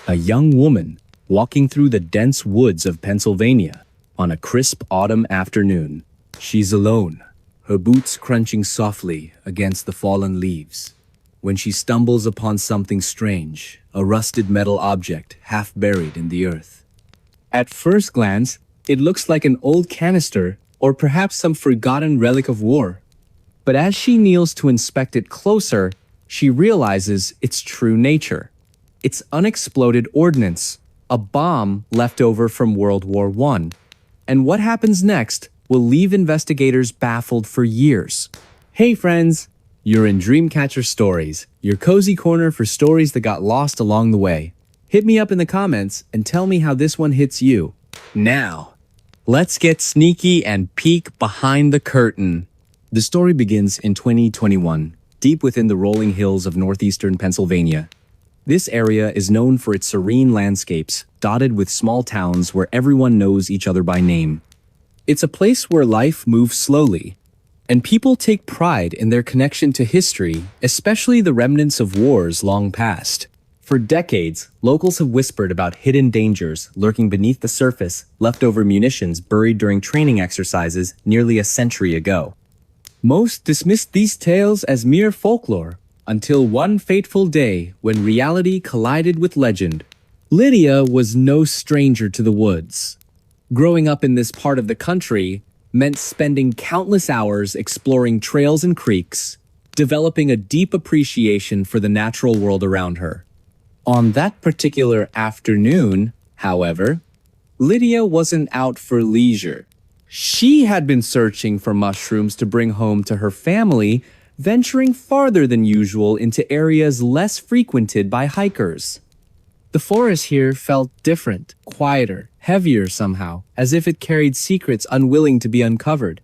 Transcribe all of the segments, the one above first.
A young woman walking through the dense woods of Pennsylvania on a crisp autumn afternoon. She's alone, her boots crunching softly against the fallen leaves, when she stumbles upon something strange, a rusted metal object half buried in the earth. At first glance, it looks like an old canister or perhaps some forgotten relic of war. But as she kneels to inspect it closer, she realizes its true nature. It's unexploded ordnance, a bomb left over from World War I. And what happens next will leave investigators baffled for years. Hey friends, you're in Dreamcatcher Stories, your cozy corner for stories that got lost along the way. Hit me up in the comments and tell me how this one hits you. Now, let's get sneaky and peek behind the curtain. The story begins in 2021, deep within the rolling hills of northeastern Pennsylvania. This area is known for its serene landscapes, dotted with small towns where everyone knows each other by name. It's a place where life moves slowly, and people take pride in their connection to history, especially the remnants of wars long past. For decades, locals have whispered about hidden dangers lurking beneath the surface, leftover munitions buried during training exercises nearly a century ago. Most dismissed these tales as mere folklore, until one fateful day when reality collided with legend. Lydia was no stranger to the woods. Growing up in this part of the country meant spending countless hours exploring trails and creeks, developing a deep appreciation for the natural world around her. On that particular afternoon, however, Lydia wasn't out for leisure. She had been searching for mushrooms to bring home to her family, venturing farther than usual into areas less frequented by hikers. The forest here felt different, quieter, heavier somehow, as if it carried secrets unwilling to be uncovered.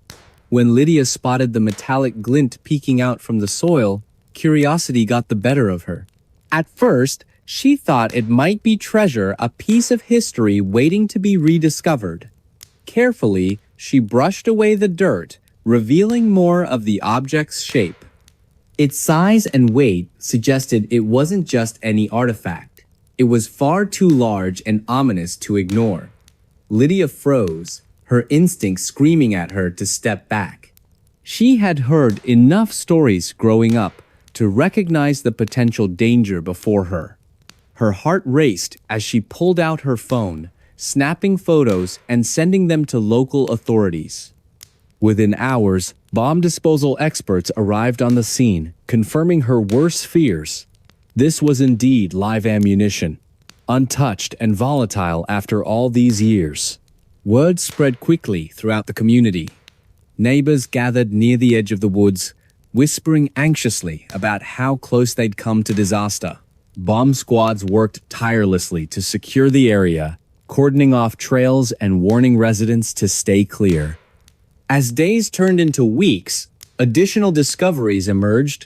When Lydia spotted the metallic glint peeking out from the soil, curiosity got the better of her. At first, she thought it might be treasure, a piece of history waiting to be rediscovered. Carefully, she brushed away the dirt, revealing more of the object's shape. Its size and weight suggested it wasn't just any artifact. It was far too large and ominous to ignore. Lydia froze, her instincts screaming at her to step back. She had heard enough stories growing up to recognize the potential danger before her. Her heart raced as she pulled out her phone, snapping photos and sending them to local authorities. Within hours, bomb disposal experts arrived on the scene, confirming her worst fears. This was indeed live ammunition, untouched and volatile after all these years. Word spread quickly throughout the community. Neighbors gathered near the edge of the woods, whispering anxiously about how close they'd come to disaster. Bomb squads worked tirelessly to secure the area, cordoning off trails and warning residents to stay clear. As days turned into weeks, additional discoveries emerged.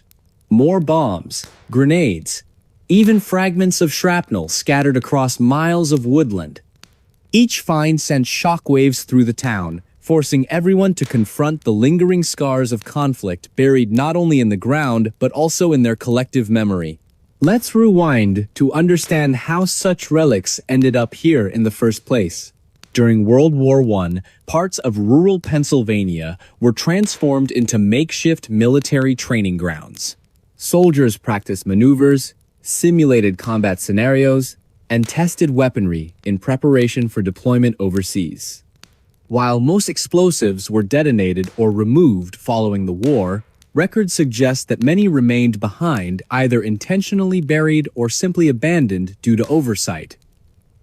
More bombs, grenades, even fragments of shrapnel scattered across miles of woodland. Each find sent shockwaves through the town, forcing everyone to confront the lingering scars of conflict buried not only in the ground but also in their collective memory. Let's rewind to understand how such relics ended up here in the first place. During World War I, parts of rural Pennsylvania were transformed into makeshift military training grounds. Soldiers practiced maneuvers, simulated combat scenarios, and tested weaponry in preparation for deployment overseas. While most explosives were detonated or removed following the war, records suggest that many remained behind, either intentionally buried or simply abandoned due to oversight.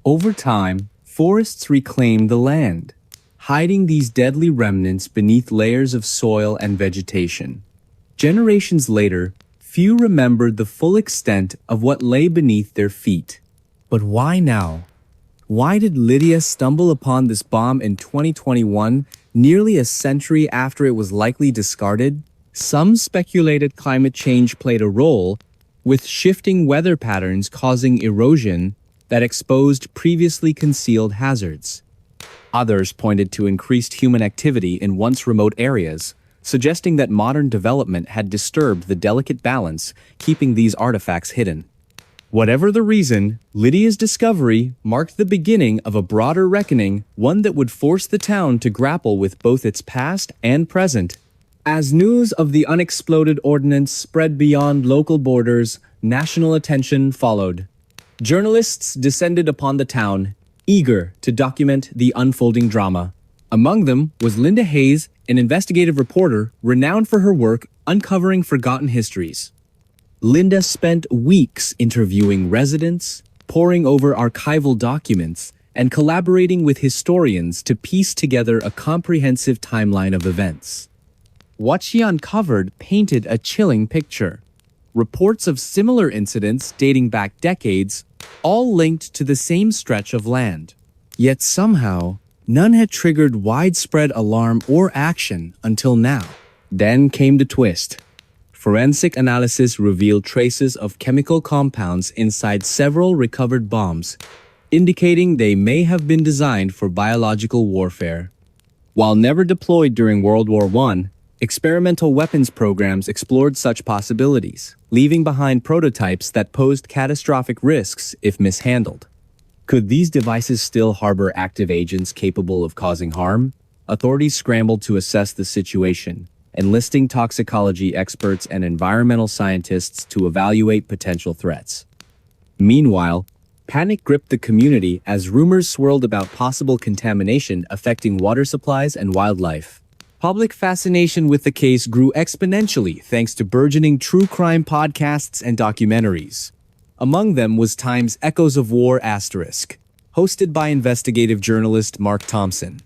Over time, forests reclaimed the land, hiding these deadly remnants beneath layers of soil and vegetation. Generations later, few remembered the full extent of what lay beneath their feet. But why now? Why did Lydia stumble upon this bomb in 2021, nearly a century after it was likely discarded? Some speculated climate change played a role, with shifting weather patterns causing erosion that exposed previously concealed hazards. Others pointed to increased human activity in once remote areas, suggesting that modern development had disturbed the delicate balance keeping these artifacts hidden. Whatever the reason, Lydia's discovery marked the beginning of a broader reckoning, one that would force the town to grapple with both its past and present. As news of the unexploded ordnance spread beyond local borders, national attention followed. Journalists descended upon the town, eager to document the unfolding drama. Among them was Linda Hayes, an investigative reporter renowned for her work uncovering forgotten histories. Linda spent weeks interviewing residents, poring over archival documents, and collaborating with historians to piece together a comprehensive timeline of events. What she uncovered painted a chilling picture. Reports of similar incidents dating back decades, all linked to the same stretch of land. Yet somehow, none had triggered widespread alarm or action until now. Then came the twist. Forensic analysis revealed traces of chemical compounds inside several recovered bombs, indicating they may have been designed for biological warfare. While never deployed during World War I, experimental weapons programs explored such possibilities, leaving behind prototypes that posed catastrophic risks if mishandled. Could these devices still harbor active agents capable of causing harm? Authorities scrambled to assess the situation, enlisting toxicology experts and environmental scientists to evaluate potential threats. Meanwhile, panic gripped the community as rumors swirled about possible contamination affecting water supplies and wildlife. Public fascination with the case grew exponentially thanks to burgeoning true crime podcasts and documentaries. Among them was Time's Echoes of War*, hosted by investigative journalist Mark Thompson.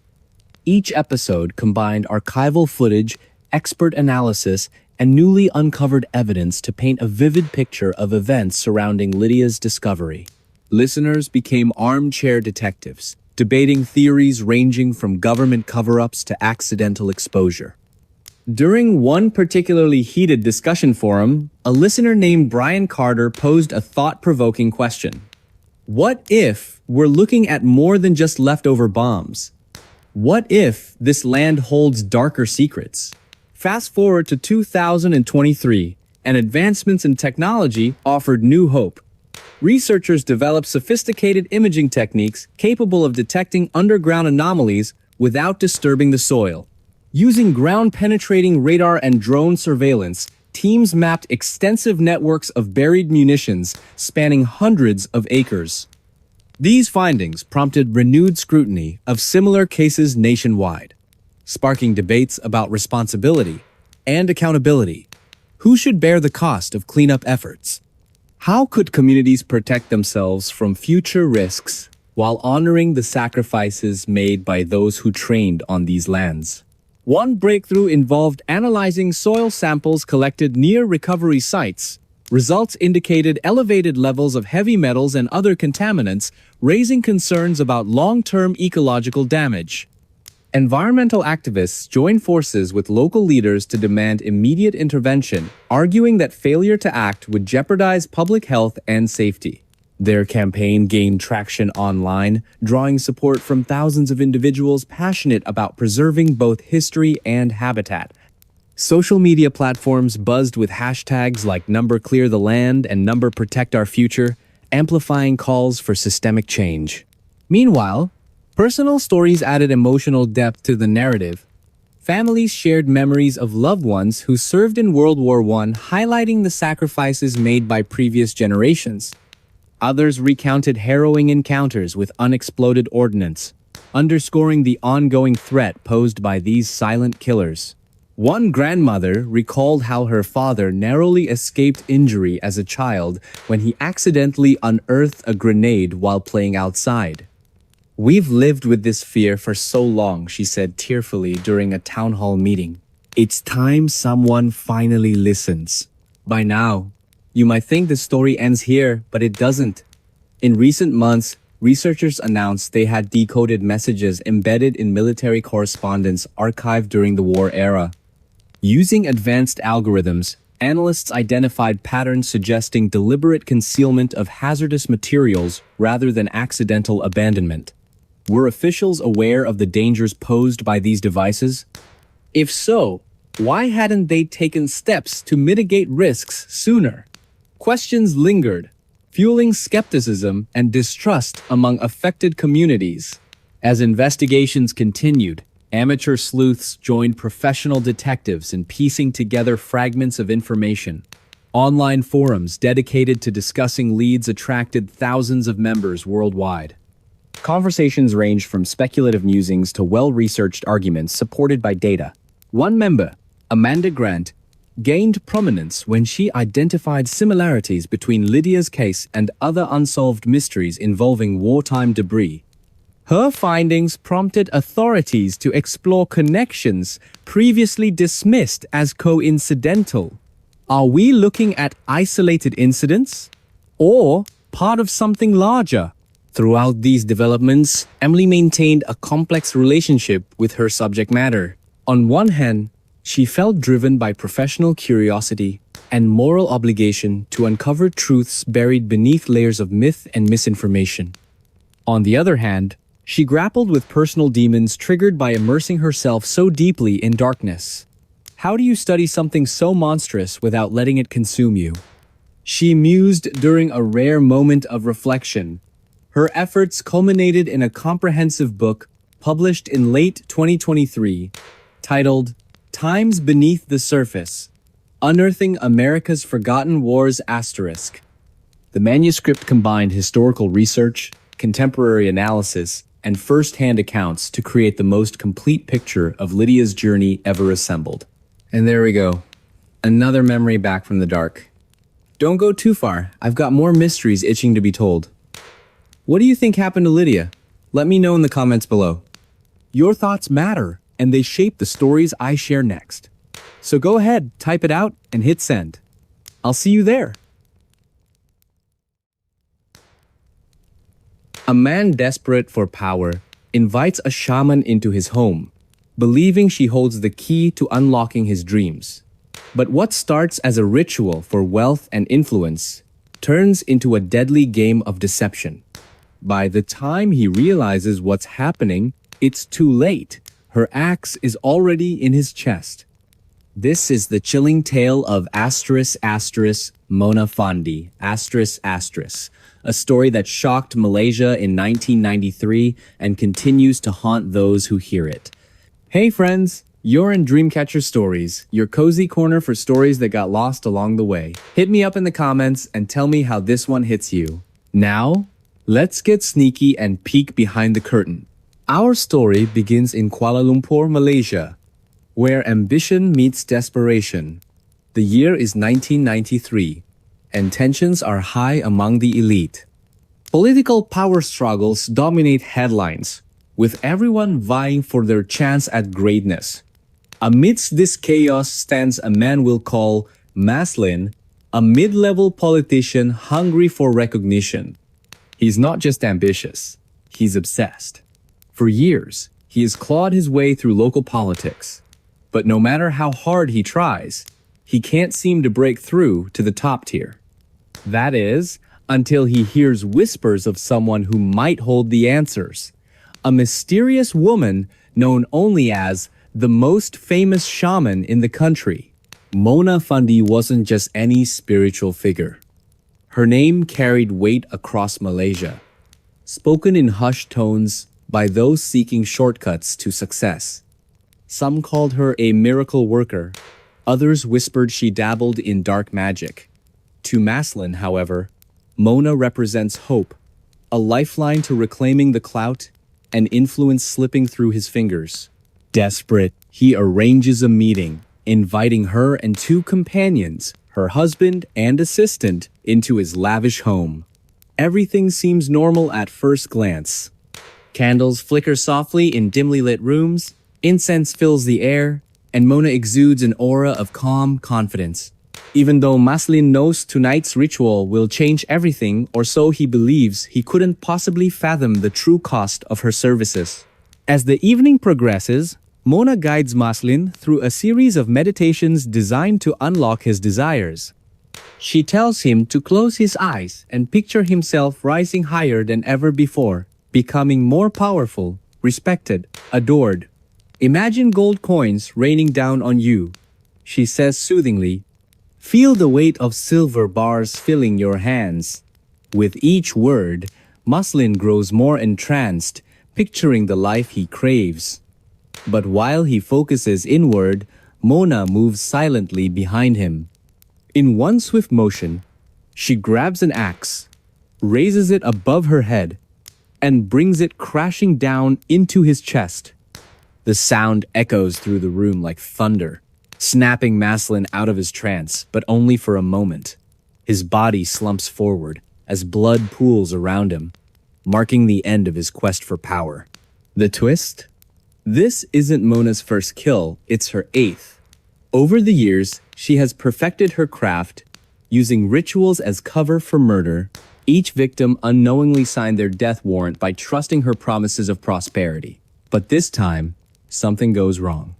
Each episode combined archival footage, expert analysis, and newly uncovered evidence to paint a vivid picture of events surrounding Lydia's discovery. Listeners became armchair detectives, debating theories ranging from government cover-ups to accidental exposure. During one particularly heated discussion forum, a listener named Brian Carter posed a thought-provoking question. What if we're looking at more than just leftover bombs? What if this land holds darker secrets? Fast forward to 2023, and advancements in technology offered new hope. Researchers developed sophisticated imaging techniques capable of detecting underground anomalies without disturbing the soil. Using ground-penetrating radar and drone surveillance, teams mapped extensive networks of buried munitions spanning hundreds of acres. These findings prompted renewed scrutiny of similar cases nationwide, sparking debates about responsibility and accountability. Who should bear the cost of cleanup efforts? How could communities protect themselves from future risks while honoring the sacrifices made by those who trained on these lands? One breakthrough involved analyzing soil samples collected near recovery sites. Results indicated elevated levels of heavy metals and other contaminants, raising concerns about long-term ecological damage. Environmental activists joined forces with local leaders to demand immediate intervention, arguing that failure to act would jeopardize public health and safety. Their campaign gained traction online, drawing support from thousands of individuals passionate about preserving both history and habitat. Social media platforms buzzed with hashtags like #ClearTheLand and #ProtectOurFuture, amplifying calls for systemic change. Meanwhile, personal stories added emotional depth to the narrative. Families shared memories of loved ones who served in World War I, highlighting the sacrifices made by previous generations. Others recounted harrowing encounters with unexploded ordnance, underscoring the ongoing threat posed by these silent killers. One grandmother recalled how her father narrowly escaped injury as a child when he accidentally unearthed a grenade while playing outside. "We've lived with this fear for so long," she said tearfully during a town hall meeting. "It's time someone finally listens." By now, you might think the story ends here, but it doesn't. In recent months, researchers announced they had decoded messages embedded in military correspondence archived during the war era. Using advanced algorithms, analysts identified patterns suggesting deliberate concealment of hazardous materials rather than accidental abandonment. Were officials aware of the dangers posed by these devices? If so, why hadn't they taken steps to mitigate risks sooner? Questions lingered, fueling skepticism and distrust among affected communities. As investigations continued, amateur sleuths joined professional detectives in piecing together fragments of information. Online forums dedicated to discussing leads attracted thousands of members worldwide. Conversations ranged from speculative musings to well-researched arguments supported by data. One member, Amanda Grant, gained prominence when she identified similarities between Lydia's case and other unsolved mysteries involving wartime debris. Her findings prompted authorities to explore connections previously dismissed as coincidental. Are we looking at isolated incidents or part of something larger? Throughout these developments, Emily maintained a complex relationship with her subject matter. On one hand, she felt driven by professional curiosity and moral obligation to uncover truths buried beneath layers of myth and misinformation. On the other hand, she grappled with personal demons triggered by immersing herself so deeply in darkness. How do you study something so monstrous without letting it consume you? She mused during a rare moment of reflection. Her efforts culminated in a comprehensive book published in late 2023, titled Times Beneath the Surface: Unearthing America's Forgotten Wars *. The manuscript combined historical research, contemporary analysis, and first-hand accounts to create the most complete picture of Lydia's journey ever assembled. And there we go. Another memory back from the dark. Don't go too far. I've got more mysteries itching to be told. What do you think happened to Lydia? Let me know in the comments below. Your thoughts matter, and they shape the stories I share next. So go ahead, type it out, and hit send. I'll see you there. A man desperate for power invites a shaman into his home, believing she holds the key to unlocking his dreams. But what starts as a ritual for wealth and influence turns into a deadly game of deception. By the time he realizes what's happening, it's too late. Her axe is already in his chest. This is the chilling tale of Mona Fandi, a story that shocked Malaysia in 1993 and continues to haunt those who hear it. Hey friends, you're in Dreamcatcher Stories, your cozy corner for stories that got lost along the way. Hit me up in the comments and tell me how this one hits you. Now, let's get sneaky and peek behind the curtain. Our story begins in Kuala Lumpur, Malaysia, where ambition meets desperation. The year is 1993, and tensions are high among the elite. Political power struggles dominate headlines, with everyone vying for their chance at greatness. Amidst this chaos stands a man we'll call Maslin, a mid-level politician hungry for recognition. He's not just ambitious, he's obsessed. For years, he has clawed his way through local politics. But no matter how hard he tries, he can't seem to break through to the top tier. That is, until he hears whispers of someone who might hold the answers. A mysterious woman known only as the most famous shaman in the country. Mona Fandi wasn't just any spiritual figure. Her name carried weight across Malaysia, spoken in hushed tones by those seeking shortcuts to success. Some called her a miracle worker. Others whispered she dabbled in dark magic. To Maslin, however, Mona represents hope, a lifeline to reclaiming the clout and influence slipping through his fingers. Desperate, he arranges a meeting, inviting her and two companions, her husband and assistant, into his lavish home. Everything seems normal at first glance. Candles flicker softly in dimly lit rooms, incense fills the air, and Mona exudes an aura of calm confidence. Even though Maslin knows tonight's ritual will change everything, or so he believes, he couldn't possibly fathom the true cost of her services. As the evening progresses, Mona guides Maslin through a series of meditations designed to unlock his desires. She tells him to close his eyes and picture himself rising higher than ever before, becoming more powerful, respected, adored. Imagine gold coins raining down on you, she says soothingly. Feel the weight of silver bars filling your hands. With each word, Muslin grows more entranced, picturing the life he craves. But while he focuses inward, Mona moves silently behind him. In one swift motion, she grabs an axe, raises it above her head, and brings it crashing down into his chest. The sound echoes through the room like thunder, snapping Maslin out of his trance, but only for a moment. His body slumps forward as blood pools around him, marking the end of his quest for power. The twist? This isn't Mona's first kill, it's her 8th. Over the years, she has perfected her craft, using rituals as cover for murder. Each victim unknowingly signed their death warrant by trusting her promises of prosperity. But this time, something goes wrong.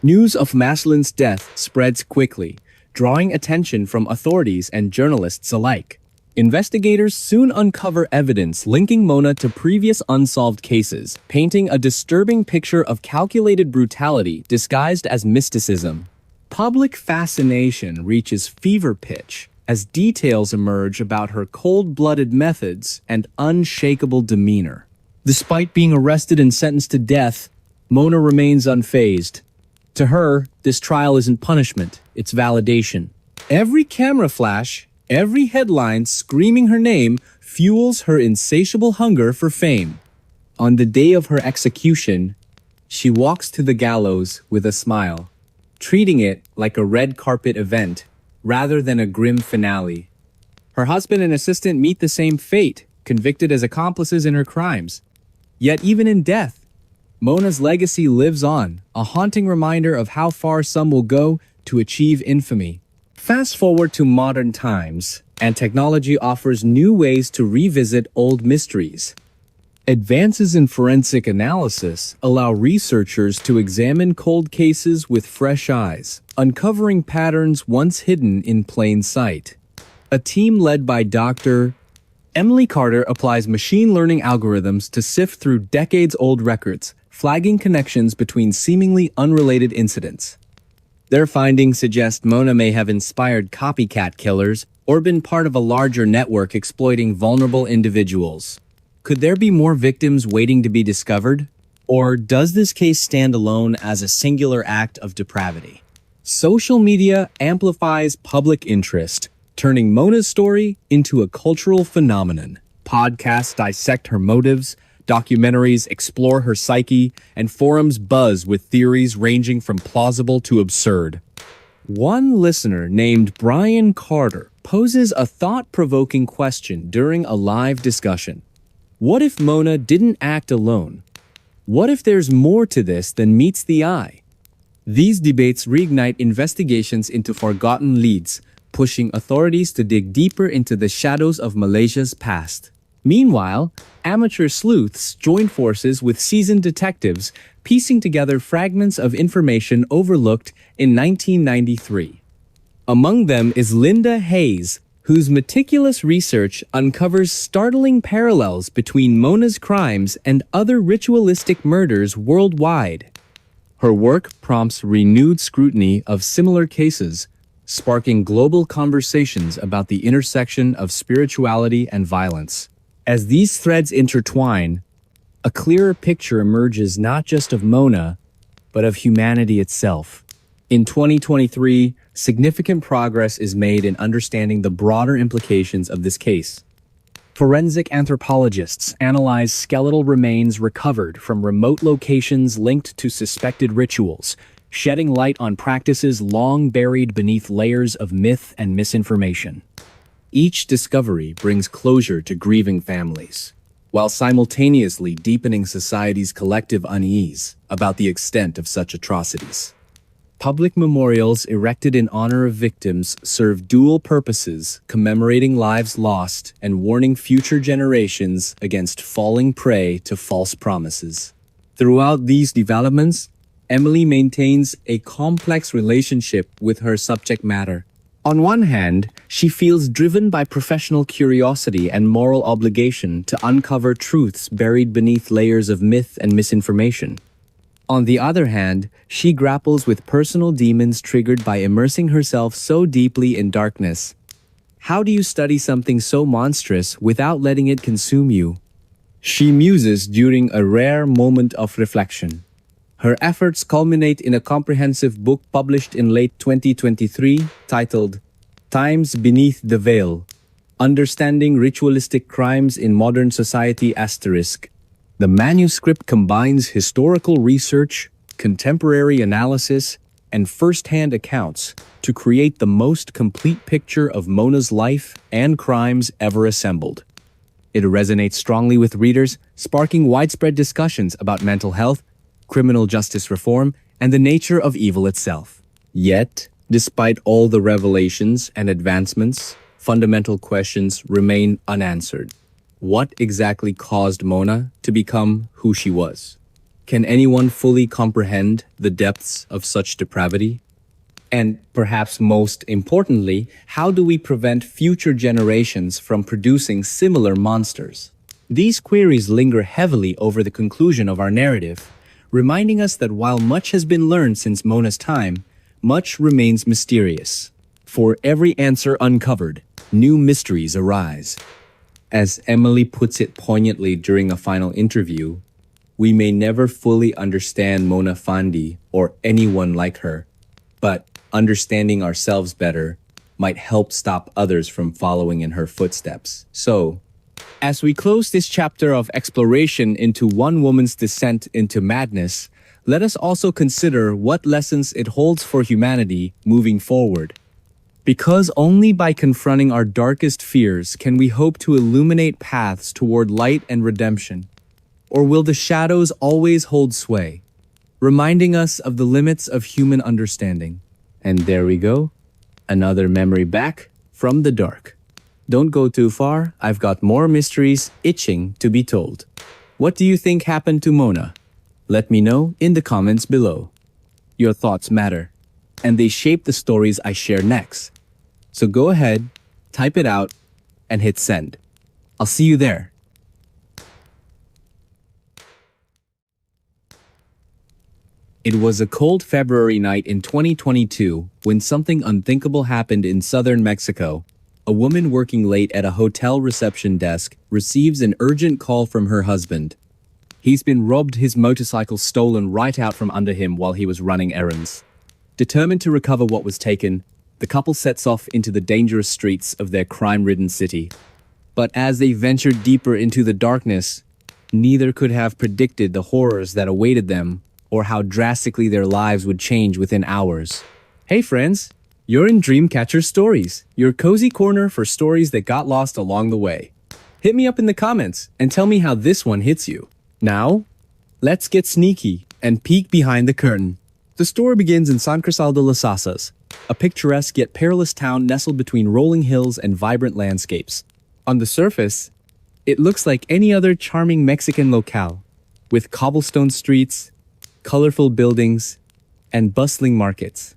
News of Maslin's death spreads quickly, drawing attention from authorities and journalists alike. Investigators soon uncover evidence linking Mona to previous unsolved cases, painting a disturbing picture of calculated brutality disguised as mysticism. Public fascination reaches fever pitch as details emerge about her cold-blooded methods and unshakable demeanor. Despite being arrested and sentenced to death, Mona remains unfazed. To her, this trial isn't punishment, it's validation. Every camera flash, every headline screaming her name fuels her insatiable hunger for fame. On the day of her execution, she walks to the gallows with a smile, treating it like a red carpet event rather than a grim finale. Her husband and assistant meet the same fate, convicted as accomplices in her crimes. Yet even in death, Mona's legacy lives on, a haunting reminder of how far some will go to achieve infamy. Fast forward to modern times, and technology offers new ways to revisit old mysteries. Advances in forensic analysis allow researchers to examine cold cases with fresh eyes, uncovering patterns once hidden in plain sight. A team led by Dr. Emily Carter applies machine learning algorithms to sift through decades-old records, flagging connections between seemingly unrelated incidents. Their findings suggest Mona may have inspired copycat killers or been part of a larger network exploiting vulnerable individuals. Could there be more victims waiting to be discovered? Or does this case stand alone as a singular act of depravity? Social media amplifies public interest, turning Mona's story into a cultural phenomenon. Podcasts dissect her motives, documentaries explore her psyche, and forums buzz with theories ranging from plausible to absurd. One listener named Brian Carter poses a thought-provoking question during a live discussion. What if Mona didn't act alone? What if there's more to this than meets the eye? These debates reignite investigations into forgotten leads, pushing authorities to dig deeper into the shadows of Malaysia's past. Meanwhile, amateur sleuths join forces with seasoned detectives, piecing together fragments of information overlooked in 1993. Among them is Linda Hayes, whose meticulous research uncovers startling parallels between Mona's crimes and other ritualistic murders worldwide. Her work prompts renewed scrutiny of similar cases, sparking global conversations about the intersection of spirituality and violence. As these threads intertwine, a clearer picture emerges not just of Mona, but of humanity itself. In 2023, significant progress is made in understanding the broader implications of this case. Forensic anthropologists analyze skeletal remains recovered from remote locations linked to suspected rituals, shedding light on practices long buried beneath layers of myth and misinformation. Each discovery brings closure to grieving families, while simultaneously deepening society's collective unease about the extent of such atrocities. Public memorials erected in honor of victims serve dual purposes, commemorating lives lost and warning future generations against falling prey to false promises. Throughout these developments, Emily maintains a complex relationship with her subject matter. On one hand, she feels driven by professional curiosity and moral obligation to uncover truths buried beneath layers of myth and misinformation. On the other hand, she grapples with personal demons triggered by immersing herself so deeply in darkness. How do you study something so monstrous without letting it consume you? She muses during a rare moment of reflection. Her efforts culminate in a comprehensive book published in late 2023 titled Times Beneath the Veil: Understanding Ritualistic Crimes in Modern Society*. The manuscript combines historical research, contemporary analysis, and first-hand accounts to create the most complete picture of Mona's life and crimes ever assembled. It resonates strongly with readers, sparking widespread discussions about mental health, criminal justice reform, and the nature of evil itself. Yet, despite all the revelations and advancements, fundamental questions remain unanswered. What exactly caused Mona to become who she was? Can anyone fully comprehend the depths of such depravity? And perhaps most importantly, how do we prevent future generations from producing similar monsters? These queries linger heavily over the conclusion of our narrative, reminding us that while much has been learned since Mona's time, much remains mysterious. For every answer uncovered, new mysteries arise. As Emily puts it poignantly during a final interview, we may never fully understand Mona Fandi or anyone like her, but understanding ourselves better might help stop others from following in her footsteps. So, as we close this chapter of exploration into one woman's descent into madness, let us also consider what lessons it holds for humanity moving forward. Because only by confronting our darkest fears can we hope to illuminate paths toward light and redemption. Or will the shadows always hold sway, reminding us of the limits of human understanding? And there we go, another memory back from the dark. Don't go too far, I've got more mysteries itching to be told. What do you think happened to Mona? Let me know in the comments below. Your thoughts matter, and they shape the stories I share next. So go ahead, type it out, and hit send. I'll see you there. It was a cold February night in 2022 when something unthinkable happened in southern Mexico. A woman working late at a hotel reception desk receives an urgent call from her husband. He's been robbed, his motorcycle stolen right out from under him while he was running errands. Determined to recover what was taken, the couple sets off into the dangerous streets of their crime-ridden city. But as they ventured deeper into the darkness, neither could have predicted the horrors that awaited them or how drastically their lives would change within hours. Hey friends, you're in Dreamcatcher Stories, your cozy corner for stories that got lost along the way. Hit me up in the comments and tell me how this one hits you. Now, let's get sneaky and peek behind the curtain. The story begins in San Cristal de las Casas, a picturesque yet perilous town nestled between rolling hills and vibrant landscapes. On the surface, it looks like any other charming Mexican locale, with cobblestone streets, colorful buildings, and bustling markets.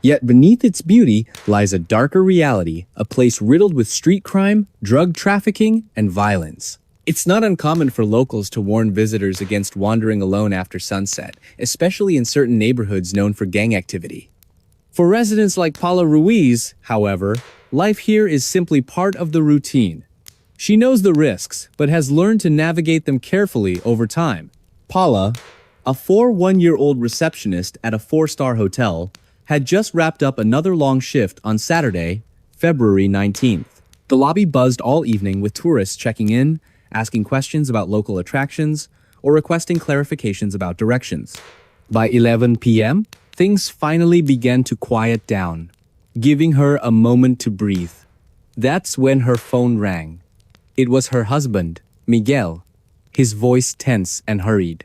Yet beneath its beauty lies a darker reality, a place riddled with street crime, drug trafficking, and violence. It's not uncommon for locals to warn visitors against wandering alone after sunset, especially in certain neighborhoods known for gang activity. For residents like Paula Ruiz, however, life here is simply part of the routine. She knows the risks, but has learned to navigate them carefully over time. Paula, a 41-year-old receptionist at a 4-star hotel, had just wrapped up another long shift on Saturday, February 19th. The lobby buzzed all evening with tourists checking in, asking questions about local attractions, or requesting clarifications about directions. By 11 p.m., things finally began to quiet down, giving her a moment to breathe. That's when her phone rang. It was her husband, Miguel, his voice tense and hurried.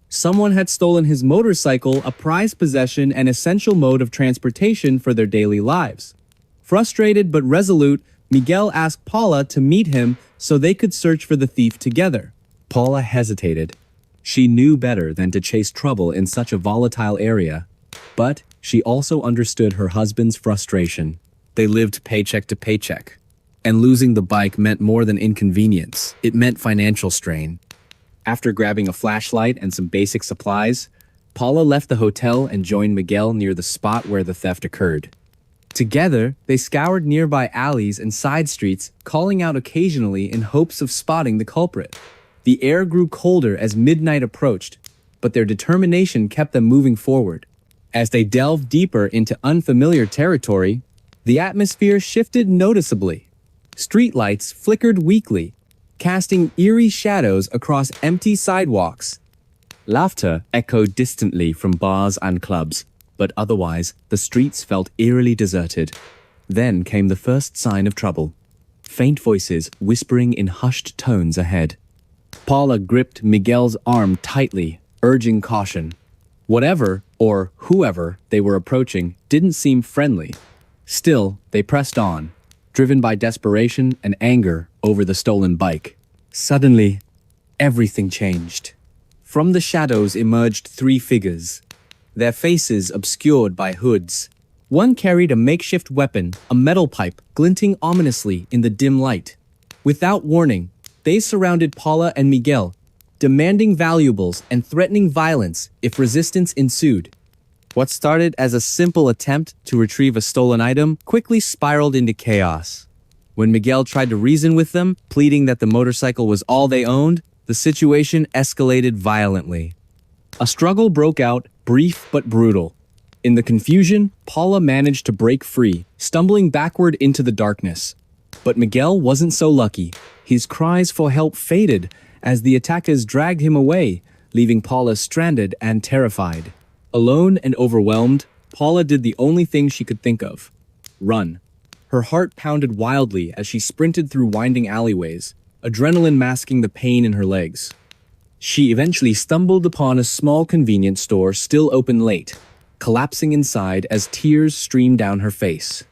Someone had stolen his motorcycle, a prized possession and essential mode of transportation for their daily lives. Frustrated but resolute, Miguel asked Paula to meet him so they could search for the thief together. Paula hesitated. She knew better than to chase trouble in such a volatile area, but she also understood her husband's frustration. They lived paycheck to paycheck, and losing the bike meant more than inconvenience. It meant financial strain. After grabbing a flashlight and some basic supplies, Paula left the hotel and joined Miguel near the spot where the theft occurred. Together, they scoured nearby alleys and side streets, calling out occasionally in hopes of spotting the culprit. The air grew colder as midnight approached, but their determination kept them moving forward. As they delved deeper into unfamiliar territory, the atmosphere shifted noticeably. Streetlights flickered weakly, casting eerie shadows across empty sidewalks. Laughter echoed distantly from bars and clubs, but otherwise the streets felt eerily deserted. Then came the first sign of trouble. Faint voices whispering in hushed tones ahead. Paula gripped Miguel's arm tightly, urging caution. Whatever, or whoever, they were approaching didn't seem friendly. Still, they pressed on, driven by desperation and anger over the stolen bike. Suddenly, everything changed. From the shadows emerged three figures, their faces obscured by hoods. One carried a makeshift weapon, a metal pipe glinting ominously in the dim light. Without warning, they surrounded Paula and Miguel, demanding valuables and threatening violence if resistance ensued. What started as a simple attempt to retrieve a stolen item quickly spiraled into chaos. When Miguel tried to reason with them, pleading that the motorcycle was all they owned, the situation escalated violently. A struggle broke out, brief but brutal. In the confusion, Paula managed to break free, stumbling backward into the darkness. But Miguel wasn't so lucky. His cries for help faded as the attackers dragged him away, leaving Paula stranded and terrified. Alone and overwhelmed, Paula did the only thing she could think of: run. Her heart pounded wildly as she sprinted through winding alleyways, adrenaline masking the pain in her legs. She eventually stumbled upon a small convenience store still open late, collapsing inside as tears streamed down her face.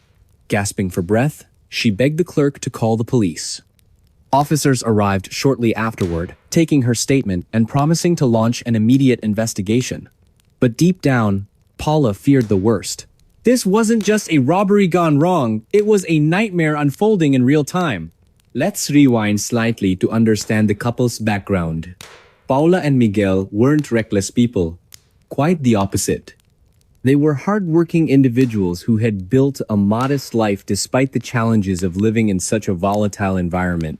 Gasping for breath, she begged the clerk to call the police. Officers arrived shortly afterward, taking her statement and promising to launch an immediate investigation. But deep down, Paula feared the worst. This wasn't just a robbery gone wrong, it was a nightmare unfolding in real time. Let's rewind slightly to understand the couple's background. Paula and Miguel weren't reckless people. Quite the opposite. They were hardworking individuals who had built a modest life despite the challenges of living in such a volatile environment.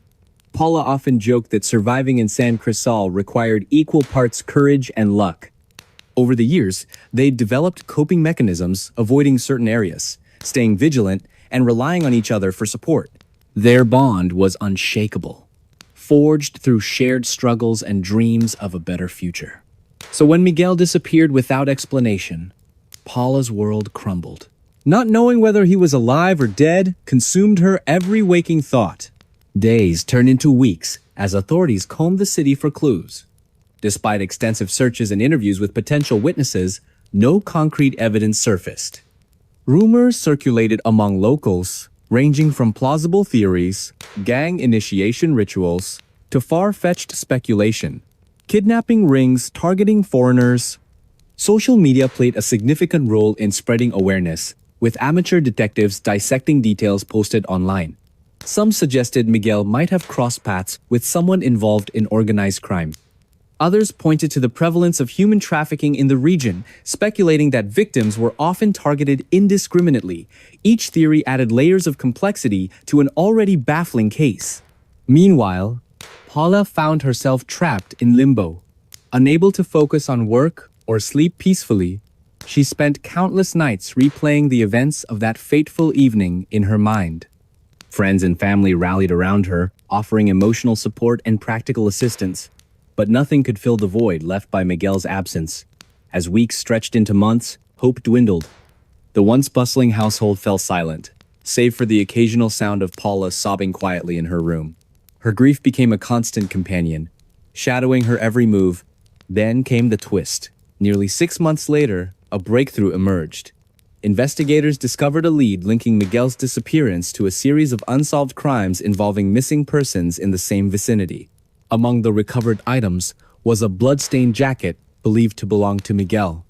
Paula often joked that surviving in San Crisol required equal parts courage and luck. Over the years, they developed coping mechanisms, avoiding certain areas, staying vigilant, and relying on each other for support. Their bond was unshakable, forged through shared struggles and dreams of a better future. So when Miguel disappeared without explanation, Paula's world crumbled. Not knowing whether he was alive or dead consumed her every waking thought. Days turned into weeks as authorities combed the city for clues. Despite extensive searches and interviews with potential witnesses, no concrete evidence surfaced. Rumors circulated among locals, ranging from plausible theories, gang initiation rituals, to far-fetched speculation. Kidnapping rings targeting foreigners. Social media played a significant role in spreading awareness, with amateur detectives dissecting details posted online. Some suggested Miguel might have crossed paths with someone involved in organized crime. Others pointed to the prevalence of human trafficking in the region, speculating that victims were often targeted indiscriminately. Each theory added layers of complexity to an already baffling case. Meanwhile, Paula found herself trapped in limbo. Unable to focus on work or sleep peacefully, she spent countless nights replaying the events of that fateful evening in her mind. Friends and family rallied around her, offering emotional support and practical assistance. But nothing could fill the void left by Miguel's absence. As weeks stretched into months, hope dwindled. The once bustling household fell silent, save for the occasional sound of Paula sobbing quietly in her room. Her grief became a constant companion, shadowing her every move. Then came the twist. Nearly 6 months later, a breakthrough emerged. Investigators discovered a lead linking Miguel's disappearance to a series of unsolved crimes involving missing persons in the same vicinity. Among the recovered items was a blood-stained jacket believed to belong to Miguel.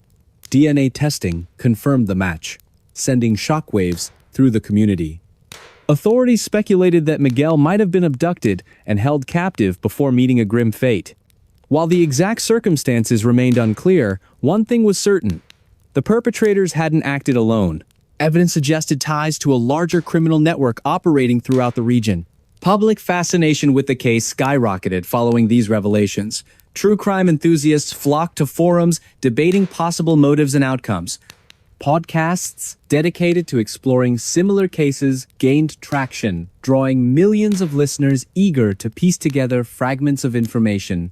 DNA testing confirmed the match, sending shockwaves through the community. Authorities speculated that Miguel might have been abducted and held captive before meeting a grim fate. While the exact circumstances remained unclear, one thing was certain: the perpetrators hadn't acted alone. Evidence suggested ties to a larger criminal network operating throughout the region. Public fascination with the case skyrocketed following these revelations. True crime enthusiasts flocked to forums debating possible motives and outcomes. Podcasts dedicated to exploring similar cases gained traction, drawing millions of listeners eager to piece together fragments of information.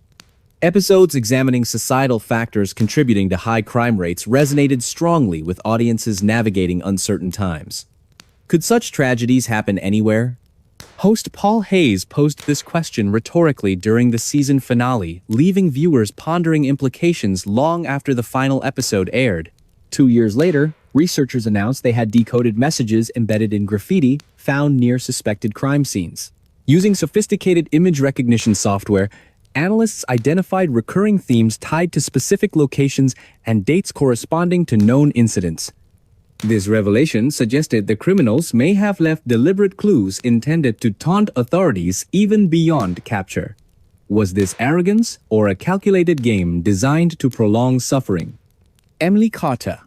Episodes examining societal factors contributing to high crime rates resonated strongly with audiences navigating uncertain times. Could such tragedies happen anywhere? Host Paul Hayes posed this question rhetorically during the season finale, leaving viewers pondering implications long after the final episode aired. 2 years later, researchers announced they had decoded messages embedded in graffiti found near suspected crime scenes. Using sophisticated image recognition software, analysts identified recurring themes tied to specific locations and dates corresponding to known incidents. This revelation suggested the criminals may have left deliberate clues intended to taunt authorities even beyond capture. Was this arrogance or a calculated game designed to prolong suffering? Emily Carter,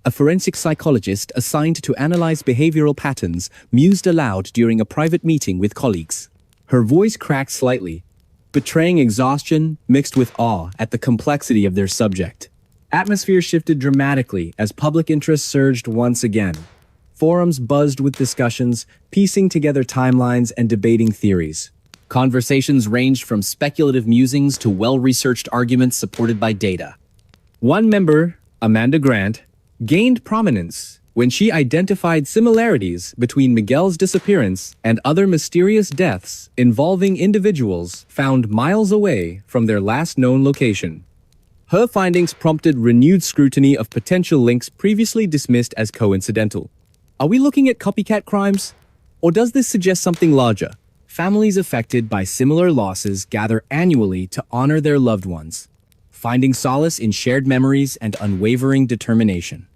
a forensic psychologist assigned to analyze behavioral patterns, mused aloud during a private meeting with colleagues. Her voice cracked slightly, betraying exhaustion mixed with awe at the complexity of their subject. Atmosphere shifted dramatically as public interest surged once again. Forums buzzed with discussions, piecing together timelines and debating theories. Conversations ranged from speculative musings to well-researched arguments supported by data. One member, Amanda Grant, gained prominence when she identified similarities between Miguel's disappearance and other mysterious deaths involving individuals found miles away from their last known location. Her findings prompted renewed scrutiny of potential links previously dismissed as coincidental. Are we looking at copycat crimes? Or does this suggest something larger? Families affected by similar losses gather annually to honor their loved ones, finding solace in shared memories and unwavering determination.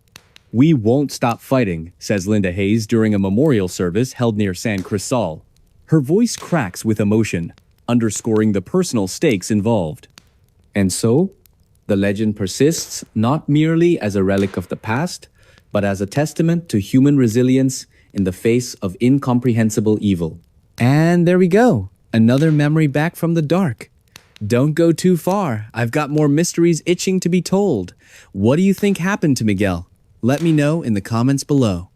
"We won't stop fighting," says Linda Hayes during a memorial service held near San Crisol. Her voice cracks with emotion, underscoring the personal stakes involved. And so, the legend persists not merely as a relic of the past, but as a testament to human resilience in the face of incomprehensible evil. And there we go, another memory back from the dark. Don't go too far, I've got more mysteries itching to be told. What do you think happened to Miguel? Let me know in the comments below.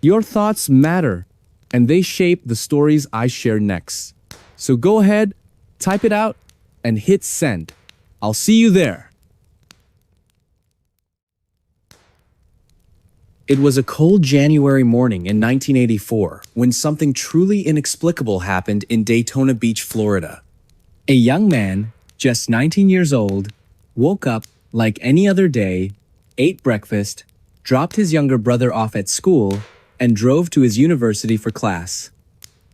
Your thoughts matter, and they shape the stories I share next. So go ahead, type it out, and hit send. I'll see you there. It was a cold January morning in 1984 when something truly inexplicable happened in Daytona Beach, Florida. A young man, just 19 years old, woke up like any other day, ate breakfast, dropped his younger brother off at school, and drove to his university for class.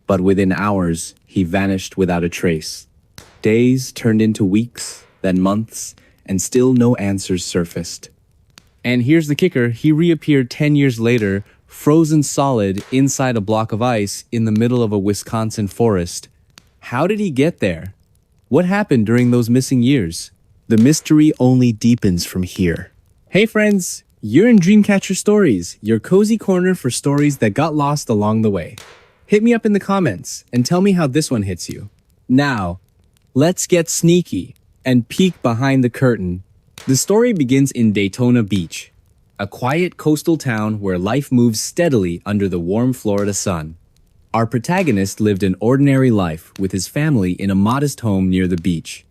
But within hours, he vanished without a trace. Days turned into weeks, then months, and still no answers surfaced. And here's the kicker, he reappeared 10 years later, frozen solid inside a block of ice in the middle of a Wisconsin forest. How did he get there? What happened during those missing years? The mystery only deepens from here. Hey friends, you're in Dreamcatcher Stories, your cozy corner for stories that got lost along the way. Hit me up in the comments and tell me how this one hits you. Now, let's get sneaky and peek behind the curtain. The story begins in Daytona Beach, a quiet coastal town where life moves steadily under the warm Florida sun. Our protagonist lived an ordinary life with his family in a modest home near the beach.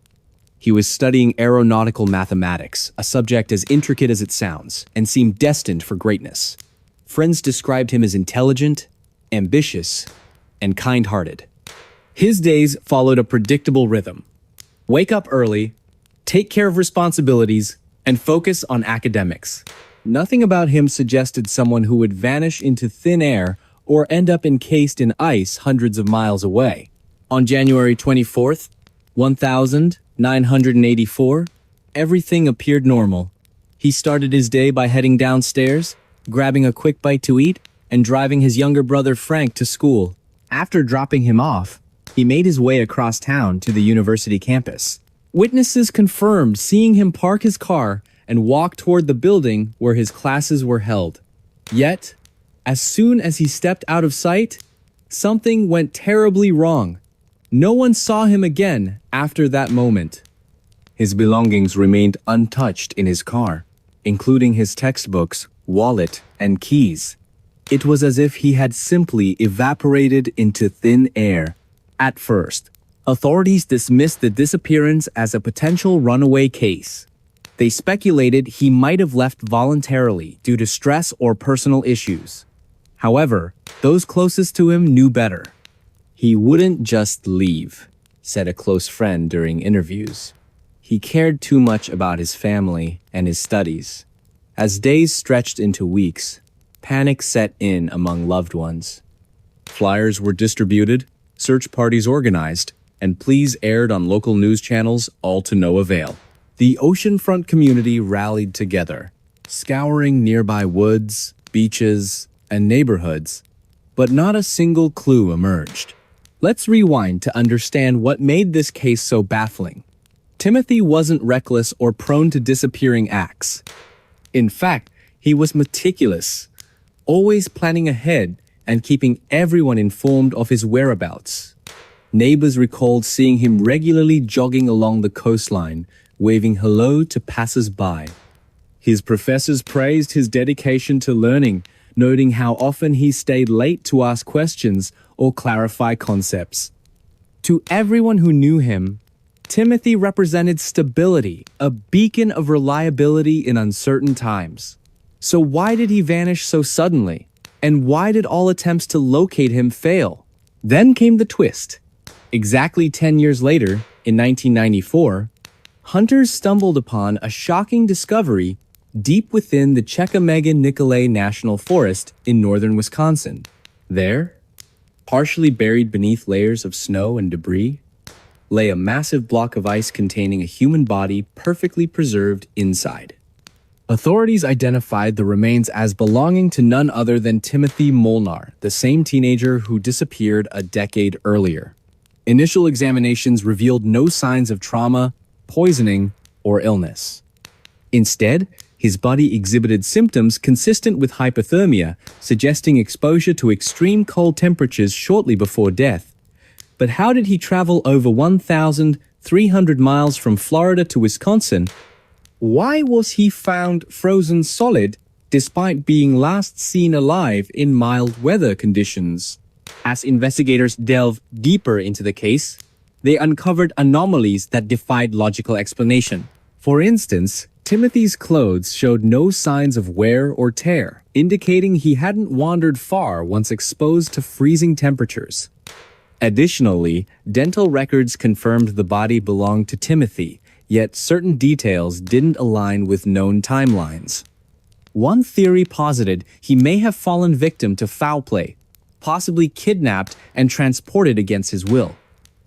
He was studying aeronautical mathematics, a subject as intricate as it sounds, and seemed destined for greatness. Friends described him as intelligent, ambitious, and kind-hearted. His days followed a predictable rhythm. Wake up early, take care of responsibilities, and focus on academics. Nothing about him suggested someone who would vanish into thin air or end up encased in ice hundreds of miles away. On January 24th, 1984, everything appeared normal. He started his day by heading downstairs, grabbing a quick bite to eat, and driving his younger brother Frank to school. After dropping him off, he made his way across town to the university campus. Witnesses confirmed seeing him park his car and walk toward the building where his classes were held. Yet, As soon as he stepped out of sight, something went terribly wrong. No one saw him again after that moment. His belongings remained untouched in his car, including his textbooks, wallet, and keys. It was as if he had simply evaporated into thin air. At first, authorities dismissed the disappearance as a potential runaway case. They speculated he might have left voluntarily due to stress or personal issues. However, those closest to him knew better. He wouldn't just leave, said a close friend during interviews. He cared too much about his family and his studies. As days stretched into weeks, panic set in among loved ones. Flyers were distributed, search parties organized, and pleas aired on local news channels, all to no avail. The oceanfront community rallied together, scouring nearby woods, beaches, and neighborhoods, but not a single clue emerged. Let's rewind to understand what made this case so baffling. Timothy wasn't reckless or prone to disappearing acts. In fact, he was meticulous, always planning ahead and keeping everyone informed of his whereabouts. Neighbors recalled seeing him regularly jogging along the coastline, waving hello to passers-by. His professors praised his dedication to learning, noting how often he stayed late to ask questions or clarify concepts. To everyone who knew him, Timothy represented stability, a beacon of reliability in uncertain times. So why did he vanish so suddenly? And why did all attempts to locate him fail? Then came the twist. Exactly 10 years later, in 1994, hunters stumbled upon a shocking discovery deep within the Chequamegon-Nicolet National Forest in northern Wisconsin. There, partially buried beneath layers of snow and debris, lay a massive block of ice containing a human body perfectly preserved inside. Authorities identified the remains as belonging to none other than Timothy Molnar, the same teenager who disappeared a decade earlier. Initial examinations revealed no signs of trauma, poisoning, or illness. Instead, his body exhibited symptoms consistent with hypothermia, suggesting exposure to extreme cold temperatures shortly before death. But how did he travel over 1,300 miles from Florida to Wisconsin? Why was he found frozen solid despite being last seen alive in mild weather conditions? As investigators delved deeper into the case, they uncovered anomalies that defied logical explanation. For instance, Timothy's clothes showed no signs of wear or tear, indicating he hadn't wandered far once exposed to freezing temperatures. Additionally, dental records confirmed the body belonged to Timothy, yet certain details didn't align with known timelines. One theory posited he may have fallen victim to foul play, possibly kidnapped and transported against his will.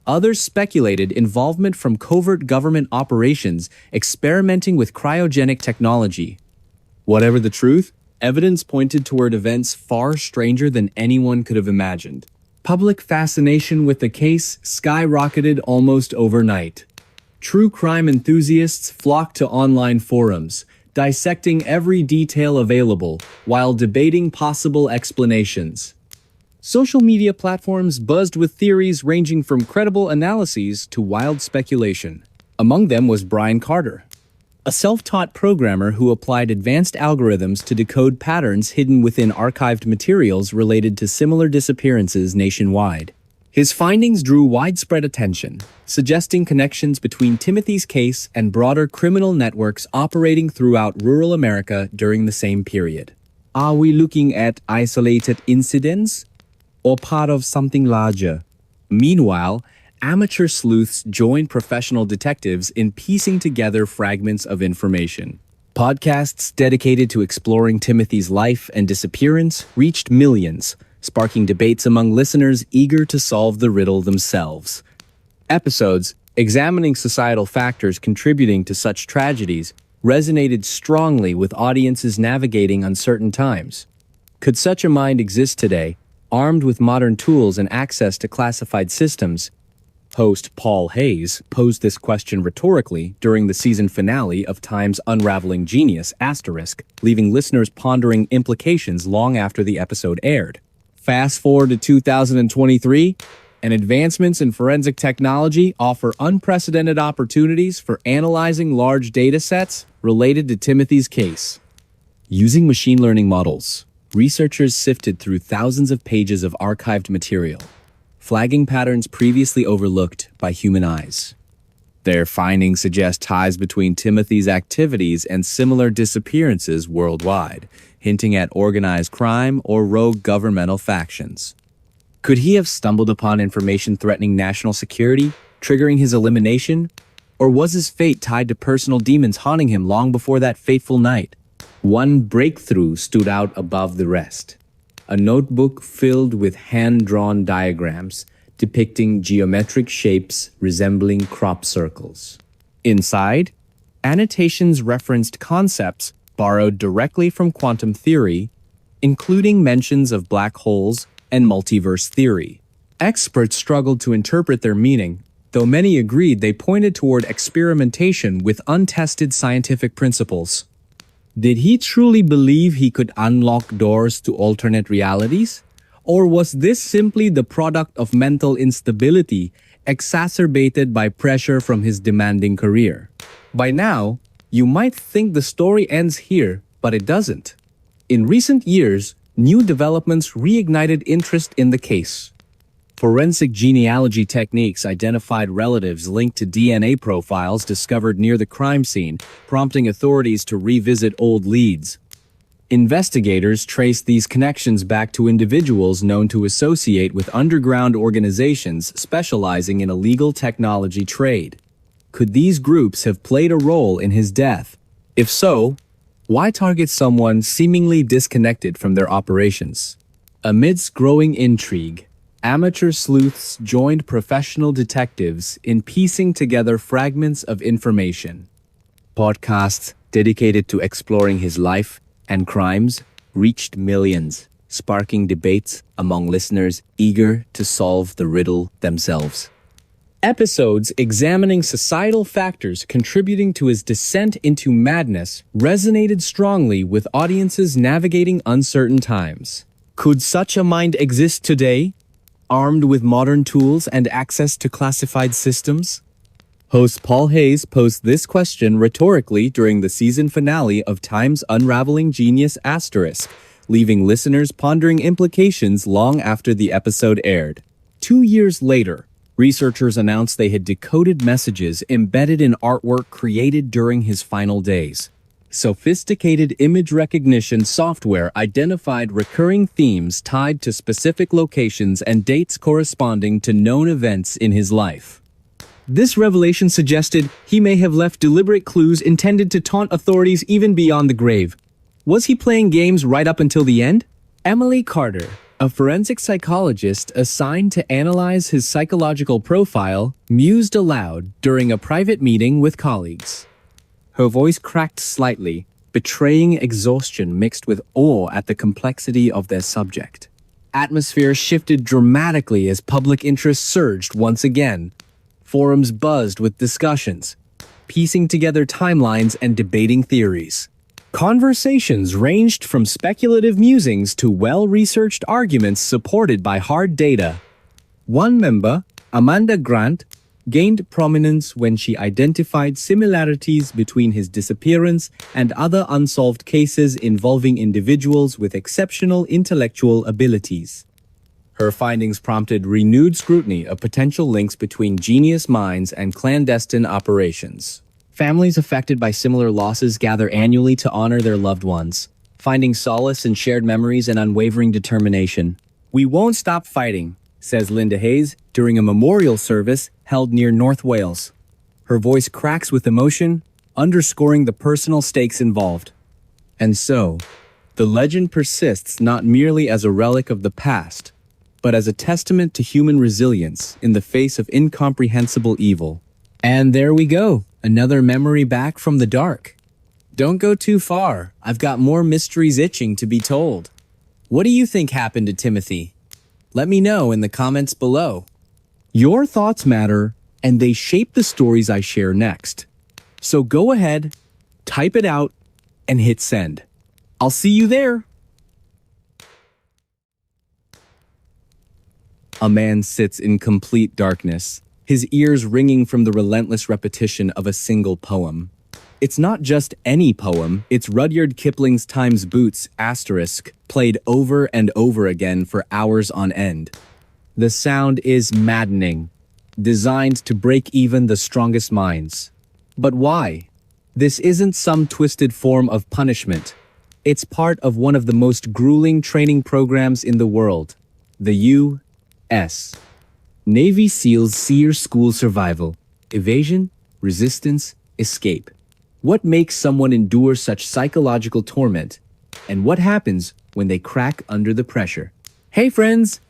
Others speculated involvement from covert government operations experimenting with cryogenic technology. Whatever the truth, evidence pointed toward events far stranger than anyone could have imagined. Public fascination with the case skyrocketed almost overnight. True crime enthusiasts flocked to online forums, dissecting every detail available while debating possible explanations. Social media platforms buzzed with theories ranging from credible analyses to wild speculation. Among them was Brian Carter, a self-taught programmer who applied advanced algorithms to decode patterns hidden within archived materials related to similar disappearances nationwide. His findings drew widespread attention, suggesting connections between Timothy's case and broader criminal networks operating throughout rural America during the same period. Are we looking at isolated incidents or part of something larger? Meanwhile, amateur sleuths joined professional detectives in piecing together fragments of information. Podcasts dedicated to exploring Timothy's life and disappearance reached millions, sparking debates among listeners eager to solve the riddle themselves. Episodes examining societal factors contributing to such tragedies resonated strongly with audiences navigating uncertain times. Could such a mind exist today, armed with modern tools and access to classified systems? Host Paul Hayes posed this question rhetorically during the season finale of Time's Unraveling Genius*, leaving listeners pondering implications long after the episode aired. Fast forward to 2023, and advancements in forensic technology offer unprecedented opportunities for analyzing large data sets related to Timothy's case. Using machine learning models, researchers sifted through thousands of pages of archived material, flagging patterns previously overlooked by human eyes. Their findings suggest ties between Timothy's activities and similar disappearances worldwide, hinting at organized crime or rogue governmental factions. Could he have stumbled upon information threatening national security, triggering his elimination? Or was his fate tied to personal demons haunting him long before that fateful night? One breakthrough stood out above the rest. A notebook filled with hand-drawn diagrams depicting geometric shapes resembling crop circles. Inside, annotations referenced concepts borrowed directly from quantum theory, including mentions of black holes and multiverse theory. Experts struggled to interpret their meaning, though many agreed they pointed toward experimentation with untested scientific principles. Did he truly believe he could unlock doors to alternate realities? Or was this simply the product of mental instability exacerbated by pressure from his demanding career? By now, you might think the story ends here, but it doesn't. In recent years, new developments reignited interest in the case. Forensic genealogy techniques identified relatives linked to DNA profiles discovered near the crime scene, prompting authorities to revisit old leads. Investigators traced these connections back to individuals known to associate with underground organizations specializing in illegal technology trade. Could these groups have played a role in his death? If so, why target someone seemingly disconnected from their operations? Amidst growing intrigue, amateur sleuths joined professional detectives in piecing together fragments of information. Podcasts dedicated to exploring his life and crimes reached millions, sparking debates among listeners eager to solve the riddle themselves. Episodes examining societal factors contributing to his descent into madness resonated strongly with audiences navigating uncertain times. Could such a mind exist today, armed with modern tools and access to classified systems? Host Paul Hayes posed this question rhetorically during the season finale of Time's Unraveling Genius*, leaving listeners pondering implications long after the episode aired. 2 years later, researchers announced they had decoded messages embedded in artwork created during his final days. Sophisticated image recognition software identified recurring themes tied to specific locations and dates corresponding to known events in his life. This revelation suggested he may have left deliberate clues intended to taunt authorities even beyond the grave. Was he playing games right up until the end? Emily Carter, a forensic psychologist assigned to analyze his psychological profile, mused aloud during a private meeting with colleagues. Her voice cracked slightly, betraying exhaustion mixed with awe at the complexity of their subject. Atmosphere shifted dramatically as public interest surged once again. Forums buzzed with discussions, piecing together timelines and debating theories. Conversations ranged from speculative musings to well-researched arguments supported by hard data. One member, Amanda Grant, gained prominence when she identified similarities between his disappearance and other unsolved cases involving individuals with exceptional intellectual abilities. Her findings prompted renewed scrutiny of potential links between genius minds and clandestine operations. Families affected by similar losses gather annually to honor their loved ones, finding solace in shared memories and unwavering determination. "We won't stop fighting," says Linda Hayes during a memorial service held near North Wales. Her voice cracks with emotion, underscoring the personal stakes involved. And so, the legend persists not merely as a relic of the past, but as a testament to human resilience in the face of incomprehensible evil. And there we go, another memory back from the dark. Don't go too far, I've got more mysteries itching to be told. What do you think happened to Timothy? Let me know in the comments below. Your thoughts matter, and they shape the stories I share next. So go ahead, type it out, and hit send. I'll see you there. A man sits in complete darkness, his ears ringing from the relentless repetition of a single poem. It's not just any poem, it's Rudyard Kipling's Time's Boots*, played over and over again for hours on end. The sound is maddening, designed to break even the strongest minds. But why? This isn't some twisted form of punishment. It's part of one of the most grueling training programs in the world, the U.S. Navy SEALs SEER School Survival. Evasion, resistance, escape. What makes someone endure such psychological torment? And what happens when they crack under the pressure? Hey friends!